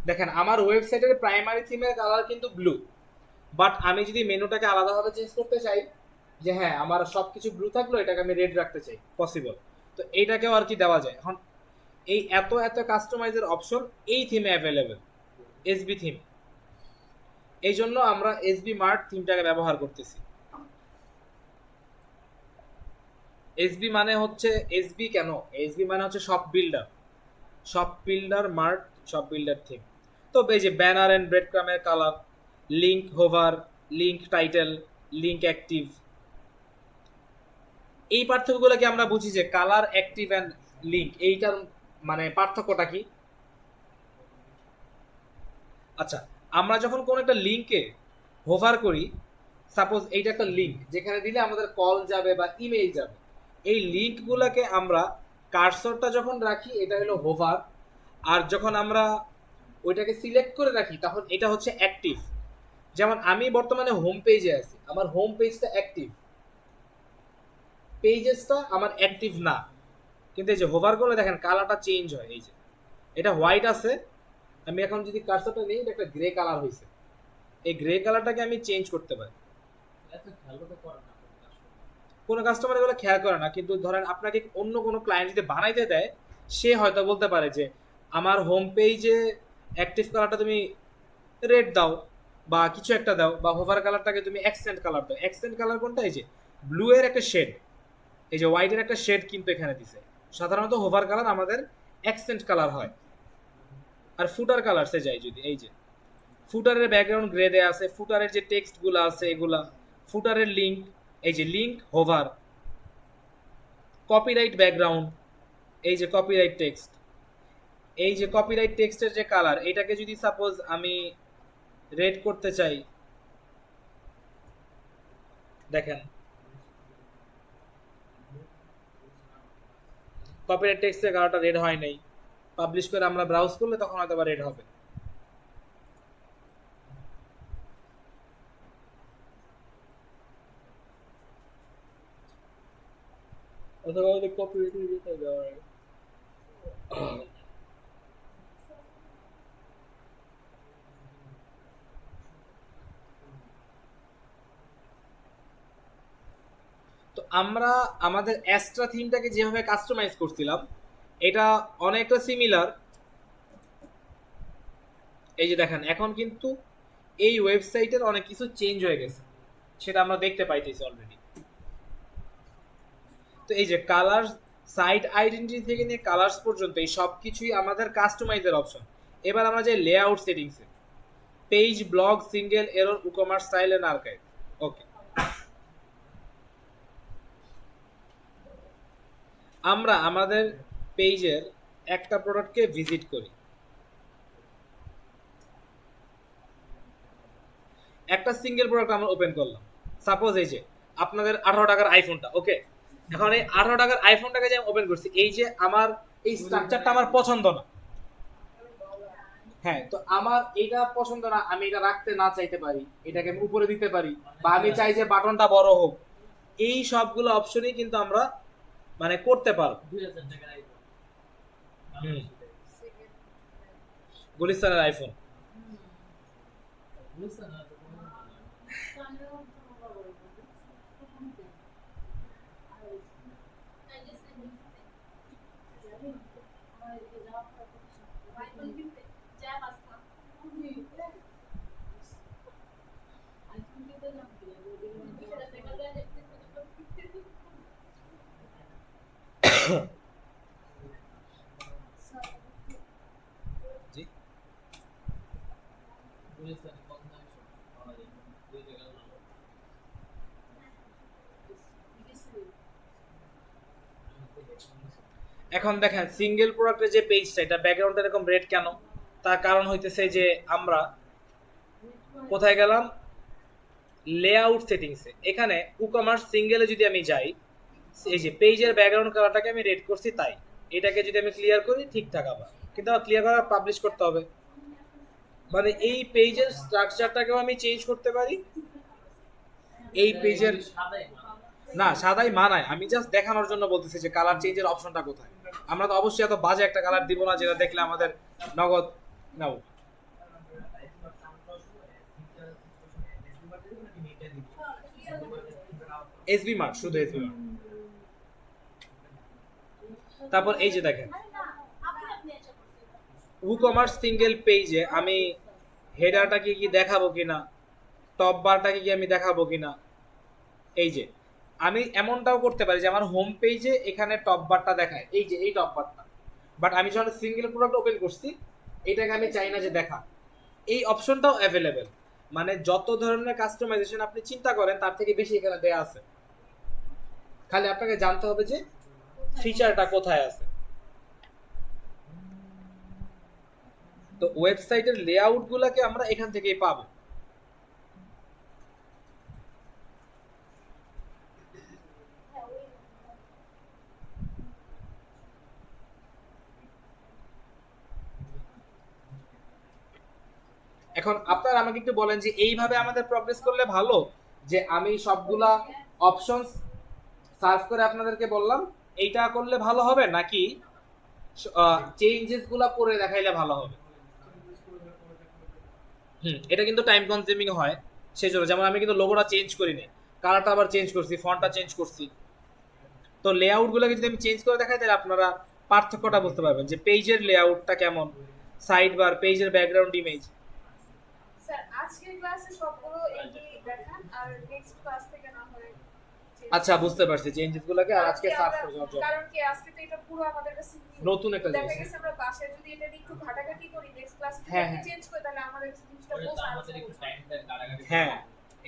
দেখেন আমার ওয়েবসাইটের প্রাইমারি থিমের কালার কিন্তু ব্লু, বাট আমি যদি মেনুটাকে আলাদাভাবে চেঞ্জ করতে চাই, যে হ্যাঁ আমার সবকিছু ব্লু থাকলো, এটাকে আমি রেড রাখতে চাই, পসিবল। তো এইটাকেও আর কি দেওয়া যায়। এখন এই এত কাস্টমাইজের অপশন এই থিমে অ্যাভেলেবেল, এসবি থিম। এই জন্য আমরা এসবি মার্ট থিমটাকে ব্যবহার করতেছি। এসবি মানে হচ্ছে, এসবি কেন, এসবি মানে হচ্ছে সব বিল্ডার মার্ট, সব বিল্ডার থিম। তো এই যে ব্যানার এন্ড ব্রেড ক্রামের colour, link hover, link title, link active, এই পার্থক্যগুলোকে আমরা বুঝি যে কালার, অ্যাক্টিভ এন্ড লিঙ্ক, এইটার মানে পার্থক্যটা কি। আচ্ছা, আমরা যখন কোন একটা লিঙ্কে হোভার করি, সাপোজ এইটা একটা লিঙ্ক যেখানে দিলে আমাদের কল যাবে বা ইমেইল যাবে, এই লিঙ্কগুলোকে আমরা কার্সরটা যখন রাখি এটা হলো হোভার, আর যখন আমরা ওইটাকে সিলেক্ট করে রাখি তখন এটা হচ্ছে অ্যাক্টিভ। যেমন আমি বর্তমানে হোম পেজে আছি, আমার হোম পেজটা অ্যাক্টিভ, পেজেসটা আমার অ্যাক্টিভ না। কিন্তু এই যে হোভার করলে দেখেন কালারটা চেঞ্জ হয়। এই যে এটা হোয়াইট আছে, আমি এখন যদি কার্সরটা নিই, এটা একটা গ্রে কালার হয়েছে। এই গ্রে কালারটাকে আমি চেঞ্জ করতে পারি। এত খেয়াল তো করে না কোনো কাস্টমার এগুলো খেয়াল করে না, কিন্তু ধরেন আপনাকে অন্য কোনো ক্লায়েন্ট যদি বানাইতে দেয়, সে হয়তো বলতে পারে যে আমার হোম পেজে অ্যাক্টিভ কালারটা তুমি রেড দাও বা কিছু একটা দাও, বা হোভার কালারটাকে তুমি অ্যাকসেন্ট কালার দাও। অ্যাকসেন্ট কালার কোনটা? এই যে ব্লু এর একটা শেড, এই যে হোয়াইটের একটা শেড কিন্তু এখানে দিছে। সাধারণত হোভার কালার আমাদের অ্যাকসেন্ট কালার হয়। আর ফুটার কালারসে যাই যদি, এই যে ফুটারের ব্যাকগ্রাউন্ড গ্রে দেয়া আছে, ফুটারের যে টেক্সটগুলো আছে এগুলা, ফুটারের লিঙ্ক, এই যে লিঙ্ক হোভার, কপিরাইট ব্যাকগ্রাউন্ড, এই যে কপিরাইট টেক্সট, এই যে কপিরাইট টেক্সটের যে কালার, এটাকে যদি সাপোজ আমি রেড করতে চাই, দেখেন কপিরাইট টেক্সটের কালারটা রেড হয় নাই, পাবলিশ করে আমরা ব্রাউজ করলে তখন হয়তো বা রেড হবে। অথবা কপিরাইট যেতে দেওয়া হয়। তো আমরা আমাদের অ্যাস্ট্রা থিমটাকে যেভাবে কাস্টমাইজ করছিলাম, এটা অনেকটা সিমিলার। এই যে দেখেন এখন কিন্তু এই ওয়েবসাইটের অনেক কিছু চেঞ্জ হয়ে গেছে, সেটা আমরা দেখতে পাইতেছি অলরেডি। তো এই যে কালার, সাইট আইডেন্টিটি থেকে নিয়ে কালার্স পর্যন্ত এই সব কিছুই আমাদের কাস্টমাইজের অপশন। এবার আমরা যে লেআউট সেটিংসে, page, blog, single, error, e-commerce, style and archive. Okay, আমরা আমাদের পেজের একটা প্রোডাক্টকে ভিজিট করি, একটা সিঙ্গেল প্রোডাক্ট আমরা ওপেন করলাম। সাপোজ এই যে আপনাদের 18 টাকার আইফোনটা, ওকে, এখন এই 18 টাকার আইফোনটাকে যে আমি ওপেন করছি, এই যে আমার এই স্ট্রাকচারটা আমার পছন্দ না, হ্যাঁ, তো আমার এটা পছন্দ না, আমি এটা রাখতে না চাইতে পারি, এটাকে আমি উপরে দিতে পারি, বা আমি চাই যে বাটনটা বড় হোক। এই সবগুলো অপশনই কিন্তু আমরা মানে করতে পারবো। 2000 টাকার আইফোন গুলিস্তানের আইফোন, বুঝছ না তো জি গুলিস্তানে কত দাম পাওয়া যায় 2 টাকার ভালো এখন দেখেন সিঙ্গেল প্রোডাক্টের যে পেজটা, এটা ব্যাকগ্রাউন্ডটা এরকম রেড কেন? তার কারণ হইতেছে যে আমরা কোথায় গেলাম, লেআউট সেটিংসে। এখানে ই-কমার্স সিঙ্গেলে যদি আমি যাই, এই যে পেজের ব্যাকগ্রাউন্ড কালারটাকে আমি রেড করছি, তাই এটাকে যদি আমি ক্লিয়ার করি ঠিকঠাক, আবার কিন্তু আমার ক্লিয়ার করা পাবলিশ করতে হবে। মানে এই পেজের স্ট্রাকচারটাকেও আমি চেঞ্জ করতে পারি। এই পেজের সাদাই না, সাদাই মানায়, আমি জাস্ট দেখানোর জন্য বলতেছি যে কালার চেঞ্জের অপশনটা কোথায়। আমরা তো অবশ্যই এত বাজে একটা কালার দিব না যেটা দেখলে আমাদের নগদ নাও। এসবি মার্ট, শুধু এসবি মার্ট। তারপর এই যে দেখেন ই-কমার্স সিঙ্গেল পেজে আমি হেডারটাকে কি দেখাবো কিনা, টপ বারটাকে কি আমি দেখাবো কিনা। এই যে আমি এমনটাও করতে পারি যে আমার হোম পেজে এখানে টপ বারটা দেখায়, এই যে এই টপ বারটা, বাট আমি যখন সিঙ্গেল প্রোডাক্ট ওপেন করছি এটাকে আমি চাই না যে দেখা। এই অপশনটাও অ্যাভেলেবেল। মানে যত ধরনের কাস্টমাইজেশন আপনি চিন্তা করেন তার থেকে বেশি এখানে দেয়া আছে, খালি আপনাকে জানতে হবে যে ফিচারটা কোথায় আছে। তো ওয়েবসাইটের লেআউট গুলাকে আমরা এখান থেকেই পাবো। এখন আপনারা আমাকে একটু বলেন যে এইভাবে আমাদের প্রগ্রেস করলে ভালো, যে আমি সবগুলা অপশনস সার্চ করে আপনাদেরকে বললাম এইটা করলে ভালো হবে, নাকি চেঞ্জেস গুলা করে দেখাইলে ভালো হবে? এটা কিন্তু টাইম কনজিউমিং হয়, সেই জন্য যেমন আমি কিন্তু লোগোটা চেঞ্জ করিনি, কালারটা আবার চেঞ্জ করছি, ফন্টটা চেঞ্জ করছি। তো লেআউটগুলোকে যদি আমি চেঞ্জ করে দেখাই তাহলে আপনারা পার্থক্যটা বুঝতে পারবেন যে পেজের লেআউটটা কেমন, সাইড বার, পেজের ব্যাকগ্রাউন্ড ইমেজ। স্যার আজকের ক্লাসে সবগুলো একই দেখান আর নেক্সট ক্লাস থেকে না হয় change আচ্ছা বুঝতে পারছি চেঞ্জেসগুলোকে, আর আজকে সার্চ করে যাওয়ার জন্য কারণ কি আজকে তো এটা পুরো আমাদের কাছে new। নতুন একটা দেখা জিনিস। গেছে আমরা বাসায় যদি এটা নিয়ে একটু ঘাটাঘাটি করি নেক্সট ক্লাসে হ্যাঁ, যদি হ্যাঁ। চেঞ্জ করি তাহলে আমাদের কাছে জিনিসটা ওটা তো বোঝা আমাদের একটু টাইমটা কাটাকাটি হ্যাঁ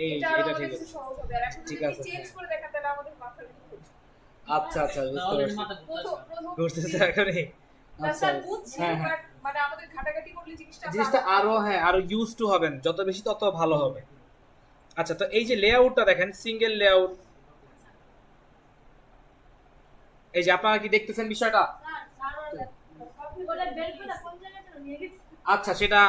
এটা আরো এটা আমাদের ঠিক কাছে আছে। সহজ হবে আর এখন ঠিক যদি আছে, চেঞ্জ হ্যাঁ। করে দেখা তাহলে আমাদের মাথা ব্যথা করছে। আচ্ছা আচ্ছা বুঝতে তাহলে পারছি, মাথা প্রথম প্রথম বুঝতেছে এখনই। না আচ্ছা স্যার বুঝছি হ্যাঁ হ্যাঁ, বাট মানে আমাদের ঘাটাঘাটি করলে জিনিসটা আমরা জিনিসটা আরো হ্যাঁ আরো ইউজ টু হবেন, যত বেশি তত ভালো হবে। আচ্ছা তো এই যে লেআউটটা দেখেন, সিঙ্গেল লেআউট, এই যে আপনারা কি দেখতেছেন বিষয়টা? আচ্ছা সেটা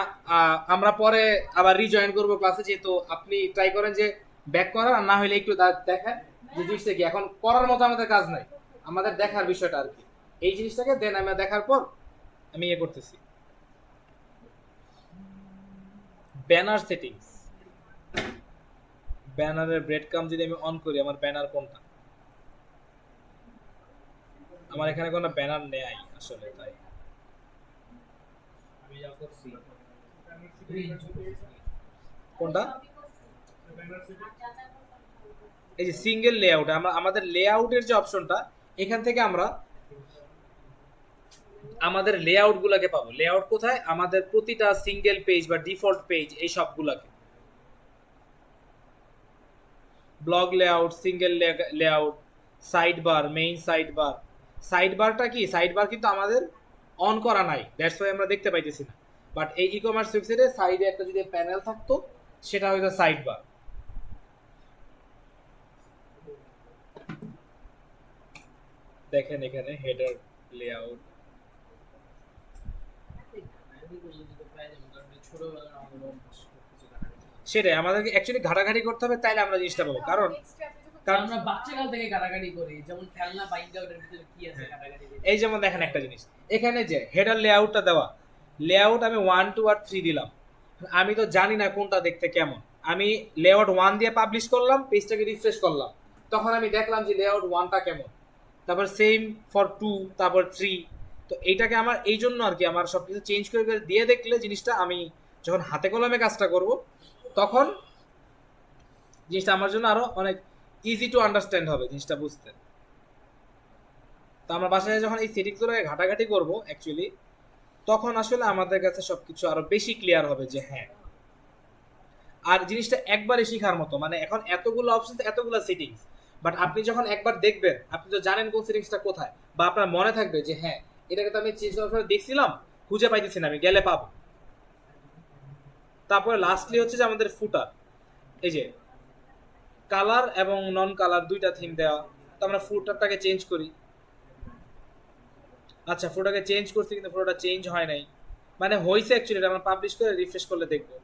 আমরা পরে আবার রিজয়েন করব ক্লাসে, যেহেতু আপনি ট্রাই করেন যে ব্যাক করার, আর না হলে একটু দেখেন যে জিনিসটা কি। এখন করার মতো আমাদের কাজ নাই, আমাদের দেখার বিষয়টা আর কি। এই জিনিসটাকে দেন আমরা দেখার পর আমি ইয়ে করতেছি। ব্যানার সেটিংস, ব্যানারের ব্রেড কাম যদি আমি অন করি, আমার ব্যানার কোনটা? আমার এখানে কোনো ব্যানার নেই আসলে, তাই আমি যা করছি কোনটা? এই যে সিঙ্গেল লেআউট, আমরা আমাদের লেআউটের যে অপশনটা, এখান থেকে আমরা আমাদের লেআউট গুলাকে পাবো। লেআউট কোথায়? আমাদের প্রতিটা সিঙ্গেল পেজ বা ডিফল্ট পেজ, এই সবগুলাকে blog layout, single layout, sidebar, main sidebar. সাইড বারটা কি? সাইড বার কিন্তু আমাদের অন করা নাই, দ্যাটস ওয়াই আমরা দেখতে পাইতেছি না। বাট এই ই কমার্স ওয়েবসাইটে সাইডে একটা যদি প্যানেল থাকতো, সেটা হয়তো সাইড বার। দেখেন এখানে হেডার লেআউট, ছোটবেলার আমাদের অভ্যাস কিছু কাটাকাটি। সেটাই আমাদেরকে অ্যাকচুয়ালি ঘাটাঘাটি করতে হবে, তাইলে আমরা জিনিসটা পাবো। কারণ কারণ আমরা বাচ্চাকাল থেকে কাটাকাটি করি, যেমন খেলনা বাইন্দা ওটার ভিতরে কি আছে কাটাকাটি করি। এই যেমন দেখেন একটা জিনিস, এখানে যে হেডার লেআউটটা দেওয়া, লেআউট আমি 1 2 আর 3 দিলাম, আমি তো জানি না কোনটা দেখতে কেমন। আমি লেআউট 1 দিয়ে পাবলিশ করলাম, পেজটাকে রিফ্রেশ করলাম, তখন আমি দেখলাম যে লেআউট 1টা কেমন, তারপর সেম ফর 2, তারপর 3। তো এইটাকে আমার এই জন্য আর কি, আমার সব কিছু চেঞ্জ করে করে দিয়ে দেখলে জিনিসটা আমি যখন হাতে কলমে কাজটা করব, তখন জিনিসটা আমার জন্য আরো অনেক ইজি টু আন্ডারস্ট্যান্ড হবে, জিনিসটা বুঝতে। তো আমরা বাসায় যখন এই সেটিংসগুলোকে ঘাটাঘাটি করবো অ্যাকচুয়ালি, তখন আসলে আমাদের কাছে সবকিছু আরো বেশি ক্লিয়ার হবে যে হ্যাঁ। আর জিনিসটা একবারই শেখার মতো, মানে এখন এতগুলো অপশন, এতগুলো সেটিংস, বাট আপনি যখন একবার দেখবেন, আপনি তো জানেন কোন সেটিংসটা কোথায়, বা আপনার মনে থাকবে যে হ্যাঁ এটাকে তো আমি চেঞ্জ করার পরে দেখছিলাম, খুঁজে পাইতেছি না, আমি গেলে পাবো। তারপরে লাস্টলি হচ্ছে যে আমাদের ফুটার, এই যে কালার এবং নন কালার দুইটা থিম দেওয়া, তো আমরা ফুটারটাকে চেঞ্জ করি। আচ্ছা ফটোটাকে চেঞ্জ করছি, কিন্তু ফটোটা চেঞ্জ হয় নাই, মানে হয়েছে অ্যাকচুয়ালি, এটা আমরা পাবলিশ করে রিফ্রেশ করলে দেখবো।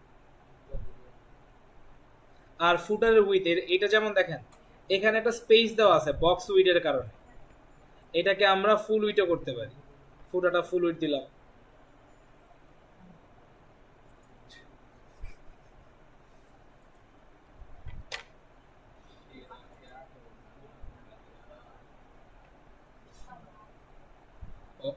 আর ফুটারের উইথ, এটা যেমন দেখেন এখানে একটা স্পেস দেওয়া আছে বক্স উইথের কারণে, এটাকে আমরা ফুল উইথও করতে পারি। ফুটারটা ফুল উইথ দিলাম, ও,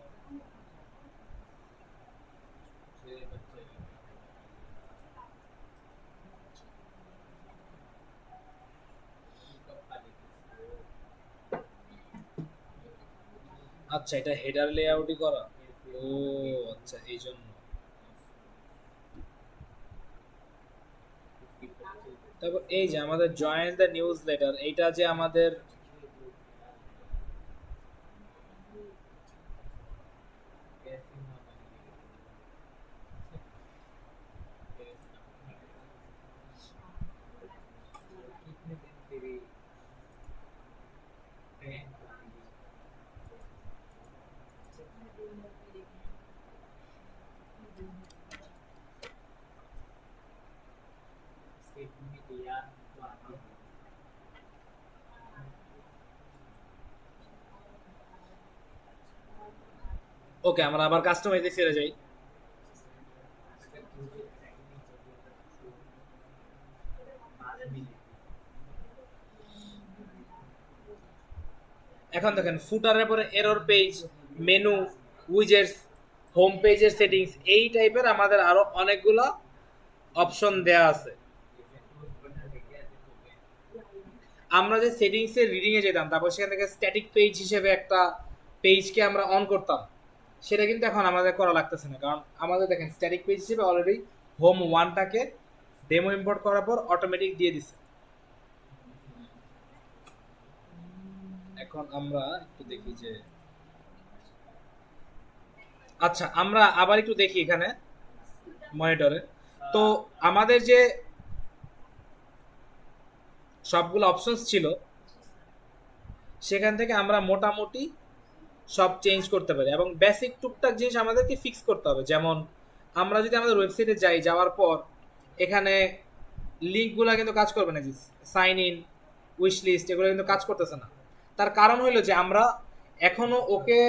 আচ্ছা এটা হেডার লেআউটই করা, ও আচ্ছা এই জন্য। তারপর এই যে আমাদের জয়েন দ্য নিউজ লেটার, এইটা যে আমাদের ওকে আমরা আবার কাস্টমাইজে ফিরে যাই। এখন দেখেন ফুটারের পরে error page, menu, widgets, home পেজের সেটিংস, এই টাইপের আমাদের আরো অনেকগুলো অপশন দেয়া আছে। আমরা যে সেটিংসের রিডিং এ যেতাম, তারপর সেখান থেকে স্ট্যাটিক পেজ হিসেবে একটা পেজকে আমরা অন করতাম, সেটা কিন্তু এখন আমাদের করা লাগতেছে না, কারণ আমাদের দেখেন স্ট্যাটিক পেজ হিসেবে অলরেডি হোম ওয়ানটাকে ডেমো ইম্পোর্ট করার পর অটোমেটিক দিয়ে দিছে। এখন আমরা একটু দেখি যে, আচ্ছা আমরা আবার একটু দেখি এখানে মনিটরে। তো আমাদের যে সবগুলো অপশনস ছিল সেখান থেকে আমরা মোটামুটি সব চেঞ্জ করতে পারি, এবং বেসিক টুকটাক জিনিস আমাদেরকে ফিক্স করতে হবে। যেমন আমরা যদি আমাদের ওয়েবসাইটে যাই, যাওয়ার পর এখানে লিঙ্কগুলো কিন্তু কাজ করবে না, যে সাইন ইন, উইশ লিস্ট, এগুলো কিন্তু কাজ করতেছে না। তার কারণ হলো যে আমরা এখনো ওকে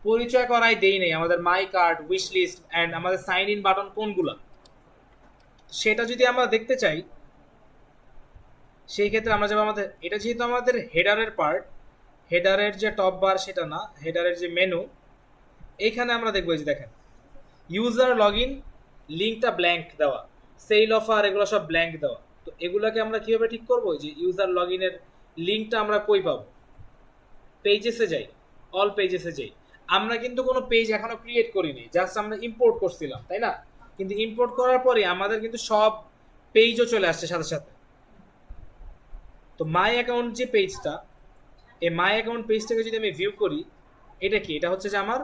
পরিচয় করাই দেই নেই আমাদের my card, wish list and আমাদের সাইন ইন বাটন কোনগুলো। সেটা যদি আমরা দেখতে চাই, সেই ক্ষেত্রে আমরা যাবো আমাদের, এটা যেহেতু আমাদের হেডারের পার্ট, হেডারের যে টপ বার সেটা না, হেডারের যে মেনু, এইখানে আমরা দেখবো যে দেখেন ইউজার লগ ইন, লিঙ্কটা ব্ল্যাঙ্ক দেওয়া, সেল অফার, এগুলো সব ব্ল্যাঙ্ক দেওয়া। তো এগুলোকে আমরা কিভাবে ঠিক করবো, যে ইউজার লগ ইনের লিঙ্কটা আমরা কই পাবো? পেজেসে যাই, অল পেজেসে যাই। আমরা কিন্তু কোনো পেজ এখনো ক্রিয়েট করিনি, জাস্ট আমরা ইম্পোর্ট করছিলাম, তাই না? কিন্তু ইম্পোর্ট করার পরে আমাদের কিন্তু সব পেজও চলে আসছে সাথে সাথে। তো মাই অ্যাকাউন্ট যে পেজটা, এই মাই অ্যাকাউন্ট পেজটাকে যদি আমি ভিউ করি, এটা কি? এটা হচ্ছে যে আমার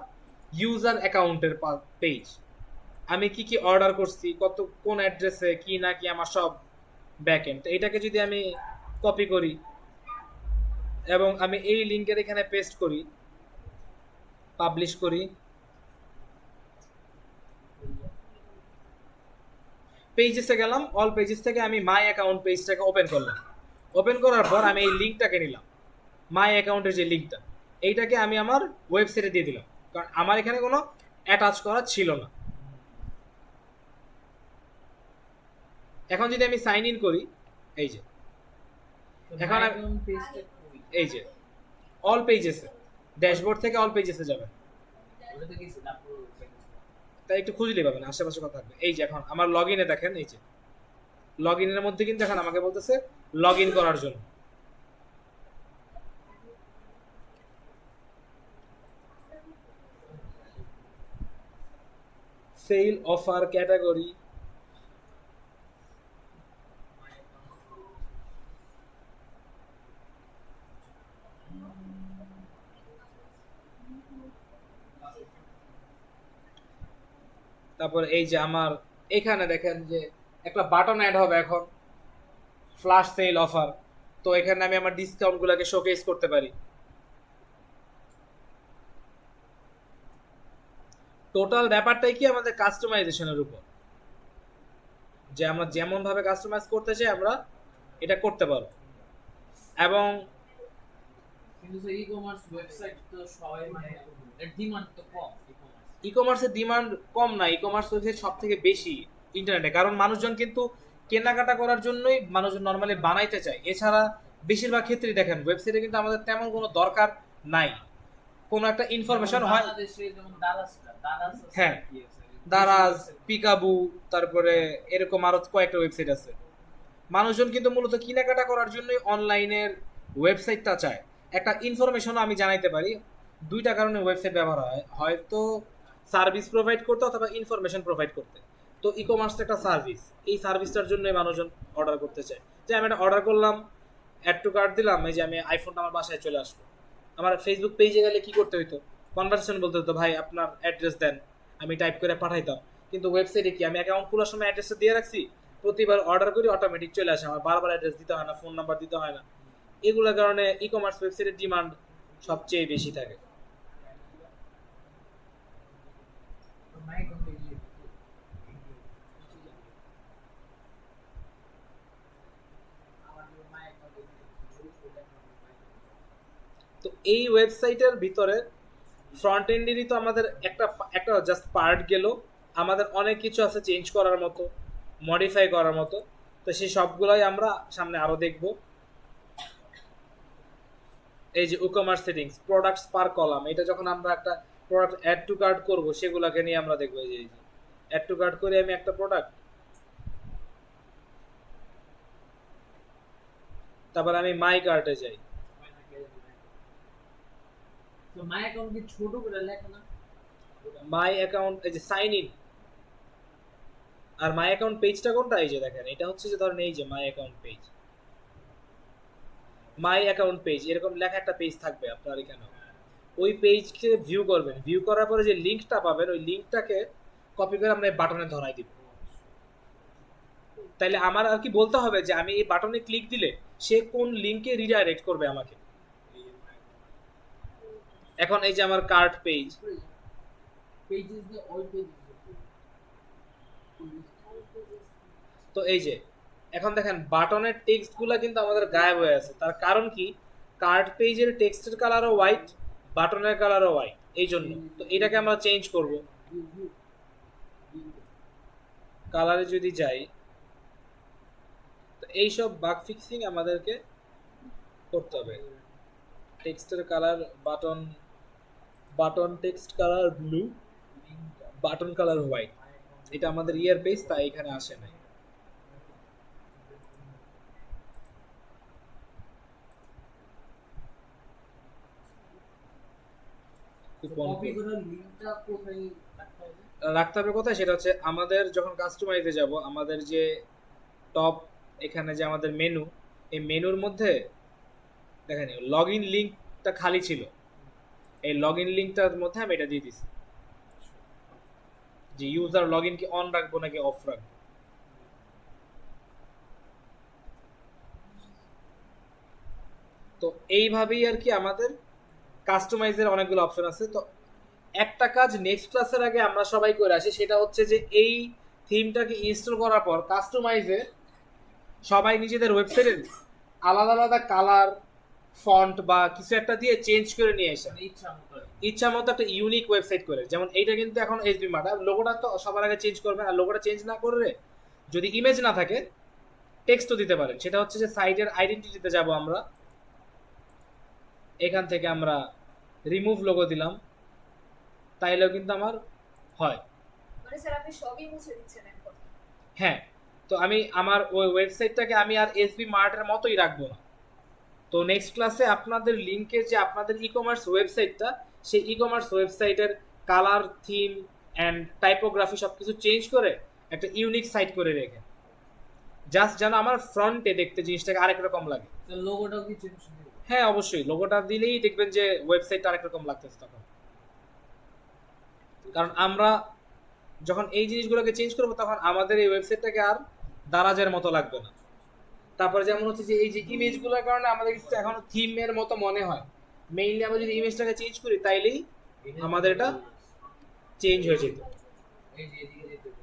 ইউজার অ্যাকাউন্টের পেজ। আমি কি কি অর্ডার করছি, কত, কোন অ্যাড্রেসে, কি না কি, আমার সব ব্যাকএন্ড। তো এটাকে যদি আমি কপি করি এবং আমি এই লিঙ্কের এখানে পেস্ট করি, পাবলিশ করি, পেজেসে গেলাম, অল পেজেস থেকে আমি মাই অ্যাকাউন্ট পেজটাকে ওপেন করলাম। ওপেন করার পর আমি এই লিঙ্কটাকে নিলাম, মাই অ্যাকাউন্টের যে লিঙ্কটা, এইটাকে আমি আমার ওয়েবসাইটে দিয়ে দিলাম, কারণ আমার এখানে কোনো অ্যাটাচ করা ছিল না। এখন যদি আমি সাইন ইন করি, এই যে এখন এই যে অল পেজেসে, ড্যাশবোর্ড থেকে অল পেজেসে যাবেন, তাই একটু খুঁজলেই পাবেন, আশেপাশে কথা থাকবে। এই যে এখন আমার লগ ইনে দেখেন, এই যে লগ ইনের মধ্যে কিন্তু এখন আমাকে বলতেছে লগ ইন করার জন্য। সেল অফার ক্যাটাগরি, তারপর এই যে আমার এখানে দেখেন যে একটা বাটন অ্যাড হবে এখন, ফ্ল্যাশ সেল অফার। তো এখানে আমি আমার ডিসকাউন্ট গুলাকে শোকেস করতে পারি। টোটাল ব্যাপারটাই কি আমাদের কাস্টমাইজেশনের উপর, যে আমরা যেমন ভাবে কাস্টমাইজ করতে চাই আমরা এটা করতে পারবো। এবং কিন্তু ই কমার্স ওয়েবসাইট তো সবাই মানে এর ডিমান্ড তো কম। ই কমার্সের ডিমান্ড কম না, ই কমার্স ওয়েবসাইট সব থেকে বেশি ইন্টারনেটে, কারণ মানুষজন কিন্তু কেনাকাটা করার জন্যই মানুষজন নর্মালি বানাইতে চায়। এছাড়া বেশিরভাগ ক্ষেত্রেই দেখেন ওয়েবসাইটে কিন্তু আমাদের তেমন কোনো দরকার নাই, কোনো একটা ইনফরমেশন হয়। বাংলাদেশে যেমন দারাজ হ্যাঁ, দারাজ, পিকাবু, তারপরে এরকম আরো কয়েকটা ওয়েবসাইট আছে। মানুষজন কিন্তু মূলত কেনাকাটা করার জন্যই অনলাইনের ওয়েবসাইটটা চায়। একটা ইনফরমেশনও আমি জানাইতে পারি, দুইটা কারণে ওয়েবসাইট ব্যবহার হয়, হয়তো সার্ভিস প্রোভাইড করতে অথবা ইনফরমেশন প্রোভাইড করতে। তো ই কমার্স একটা সার্ভিস, এই সার্ভিসটার জন্যই মানুষজন অর্ডার করতে চায়। যে আমি একটা অর্ডার করলাম, অ্যাড টু কার্ট দিলাম, এই যে আমি আইফোনটা আমার বাসায় চলে আসলো। আমার ফেসবুক পেজে গেলে কি করতে হইতো? কনভারসেশন বলতে হতো, ভাই আপনার অ্যাড্রেস দেন, আমি টাইপ করে পাঠাইতাম। কিন্তু ওয়েবসাইটে কি, আমি অ্যাকাউন্ট খোলার সময় অ্যাড্রেসটা দিয়ে রাখছি, প্রতিবার অর্ডার করি অটোমেটিক চলে আসে, আমার বারবার অ্যাড্রেস দিতে হয় না, ফোন নাম্বার দিতে হয় না। এগুলোর কারণে ই কমার্স ওয়েবসাইটের ডিমান্ড সবচেয়ে বেশি থাকে। তো এই ওয়েবসাইটের ভিতরে ফ্রন্ট এন্ডেরই তো আমাদের একটা একটা জাস্ট পার্ট গেল, আমাদের অনেক কিছু আছে চেঞ্জ করার মতো, মডিফাই করার মতো। তো সেই সবগুলোই আমরা সামনে আরো দেখব। এই যে ই-কমার্স সেটিংস, প্রোডাক্টস পার কলাম, এটা যখন আমরা একটা প্রোডাক্ট অ্যাড টু কার্ট করব সেগুলোকে নিয়ে আমরা দেখব। এই যে অ্যাড টু কার্ট করে আমি একটা প্রোডাক্ট, তারপর আমি মাই কার্টে যাই। তো মাই অ্যাকাউন্ট কি ছোট করে লেখা না? মাই অ্যাকাউন্ট, এই যে সাইন ইন, আর মাই অ্যাকাউন্ট পেজটা কোনটা? এই যে দেখেন, এটা হচ্ছে যে ধরেন এই যে my account page, my account page এরকম লেখা একটা পেজ থাকবে আপনার এখানে। ওই পেজকে ভিউ করবেন, ভিউ করার পরে যে লিংকটা পাবেন ওই লিংকটাকে কপি করে আমরা এই বাটনে ধরাই দিব। তাইলে আমার আর কি বলতে হবে যে আমি এই বাটনে ক্লিক দিলে সে কোন লিংকে রিডাইরেক্ট করবে আমাকে। এখন এই যে আমার কার্ট পেজ, পেজেস দিয়ে অল পেজেস। তো এই যে এখন দেখেন বাটনের টেক্সটগুলো কিন্তু আমাদের গায়েব হয়ে আছে। তার কারণ কি? কার্ট পেজের টেক্সটের কালারও হোয়াইট, বাটনের কালারও হোয়াইট, এই জন্য। তো এটাকে আমরা চেঞ্জ করব। কালারে যদি যাই, তো এইসব বাগ ফিক্সিং আমাদেরকে করতে হবে। টেক্সটের colour button, button text colour blue, button colour white, এটা আমাদের ইয়ার পেজ, তাই এখানে আসে নাই। কপি করে লিংকটা কোথায় রাখতে হবে? রাখতে হবে কোথায়? সেটা হচ্ছে আমাদের যখন কাস্টমাইজে যাব, আমাদের যে টপ এখানে যে আমাদের মেনু, এই মেনুর মধ্যে দেখেন লগ ইন লিঙ্কটা খালি ছিল, এই লগ ইন লিঙ্কটার মধ্যে আমি এটা দিয়ে দিছি যে ইউজার লগ ইন কি অন রাখবো নাকি অফ রাখবো। তো এইভাবেই আর কি আমাদের কাস্টমাইজের অনেকগুলো অপশন আছে। তো একটা কাজ নেক্সট ক্লাসের আগে আমরা সবাই করে আসি, সেটা হচ্ছে যে এই থিমটাকে ইনস্টল করার পর কাস্টমাইজে সবাই নিজেদের ওয়েবসাইটের আলাদা আলাদা কালার, ফন্ট বা কিছু একটা দিয়ে চেঞ্জ করে নিয়ে আসে ইচ্ছা মতো একটা ইউনিক ওয়েবসাইট করে। যেমন এইটা কিন্তু এখন এসবি মার্ট, লোগোটা তো সবার আগে চেঞ্জ করবেন। আর লোগোটা চেঞ্জ না করলে যদি ইমেজ না থাকে টেক্সটও দিতে পারেন। সেটা হচ্ছে যে সাইটের আইডেন্টিটিতে যাব আমরা, এখান থেকে আমরা রিমুভ লোগো দিলাম, তাইলেও কিন্তু আমার হয়। মানে স্যার আপনি সবই মুছে দিচ্ছেন এখন? হ্যাঁ, তো আমি আমার ওই ওয়েবসাইটটাকে আমি আর এসবি মার্টের মতোই রাখবো না। তো নেক্সট ক্লাসে আপনাদের লিঙ্কে যে আপনাদের ই কমার্স ওয়েবসাইটটা, সেই ই কমার্স ওয়েবসাইটের কালার, থিম অ্যান্ড টাইপোগ্রাফি সব কিছু চেঞ্জ করে একটা ইউনিক সাইট করে রেখে, জাস্ট যেন আমার ফ্রন্টে দেখতে জিনিসটাকে আরেক রকম লাগে। তো লোগোটাও কি চেঞ্জ করতে হবে? হ্যাঁ অবশ্যই, লোগোটা দিলেই দেখবেন যে ওয়েবসাইটটা আরেক রকম লাগতেছে তখন। কারণ আমরা যখন এই জিনিসগুলোকে চেঞ্জ করবো তখন আমাদের এই ওয়েবসাইটটাকে আর দারাজের মতো লাগবে না। তারপরে যেমন হচ্ছে যে এই যে ইমেজগুলোর কারণে আমাদের কিছু এখন থিমের মতো মনে হয়। মেইনলি আমরা যদি ইমেজটাকে চেঞ্জ করি তাইলেই আমাদের এটা চেঞ্জ হয়ে যেত। এই যে এদিকে যেতে হবে।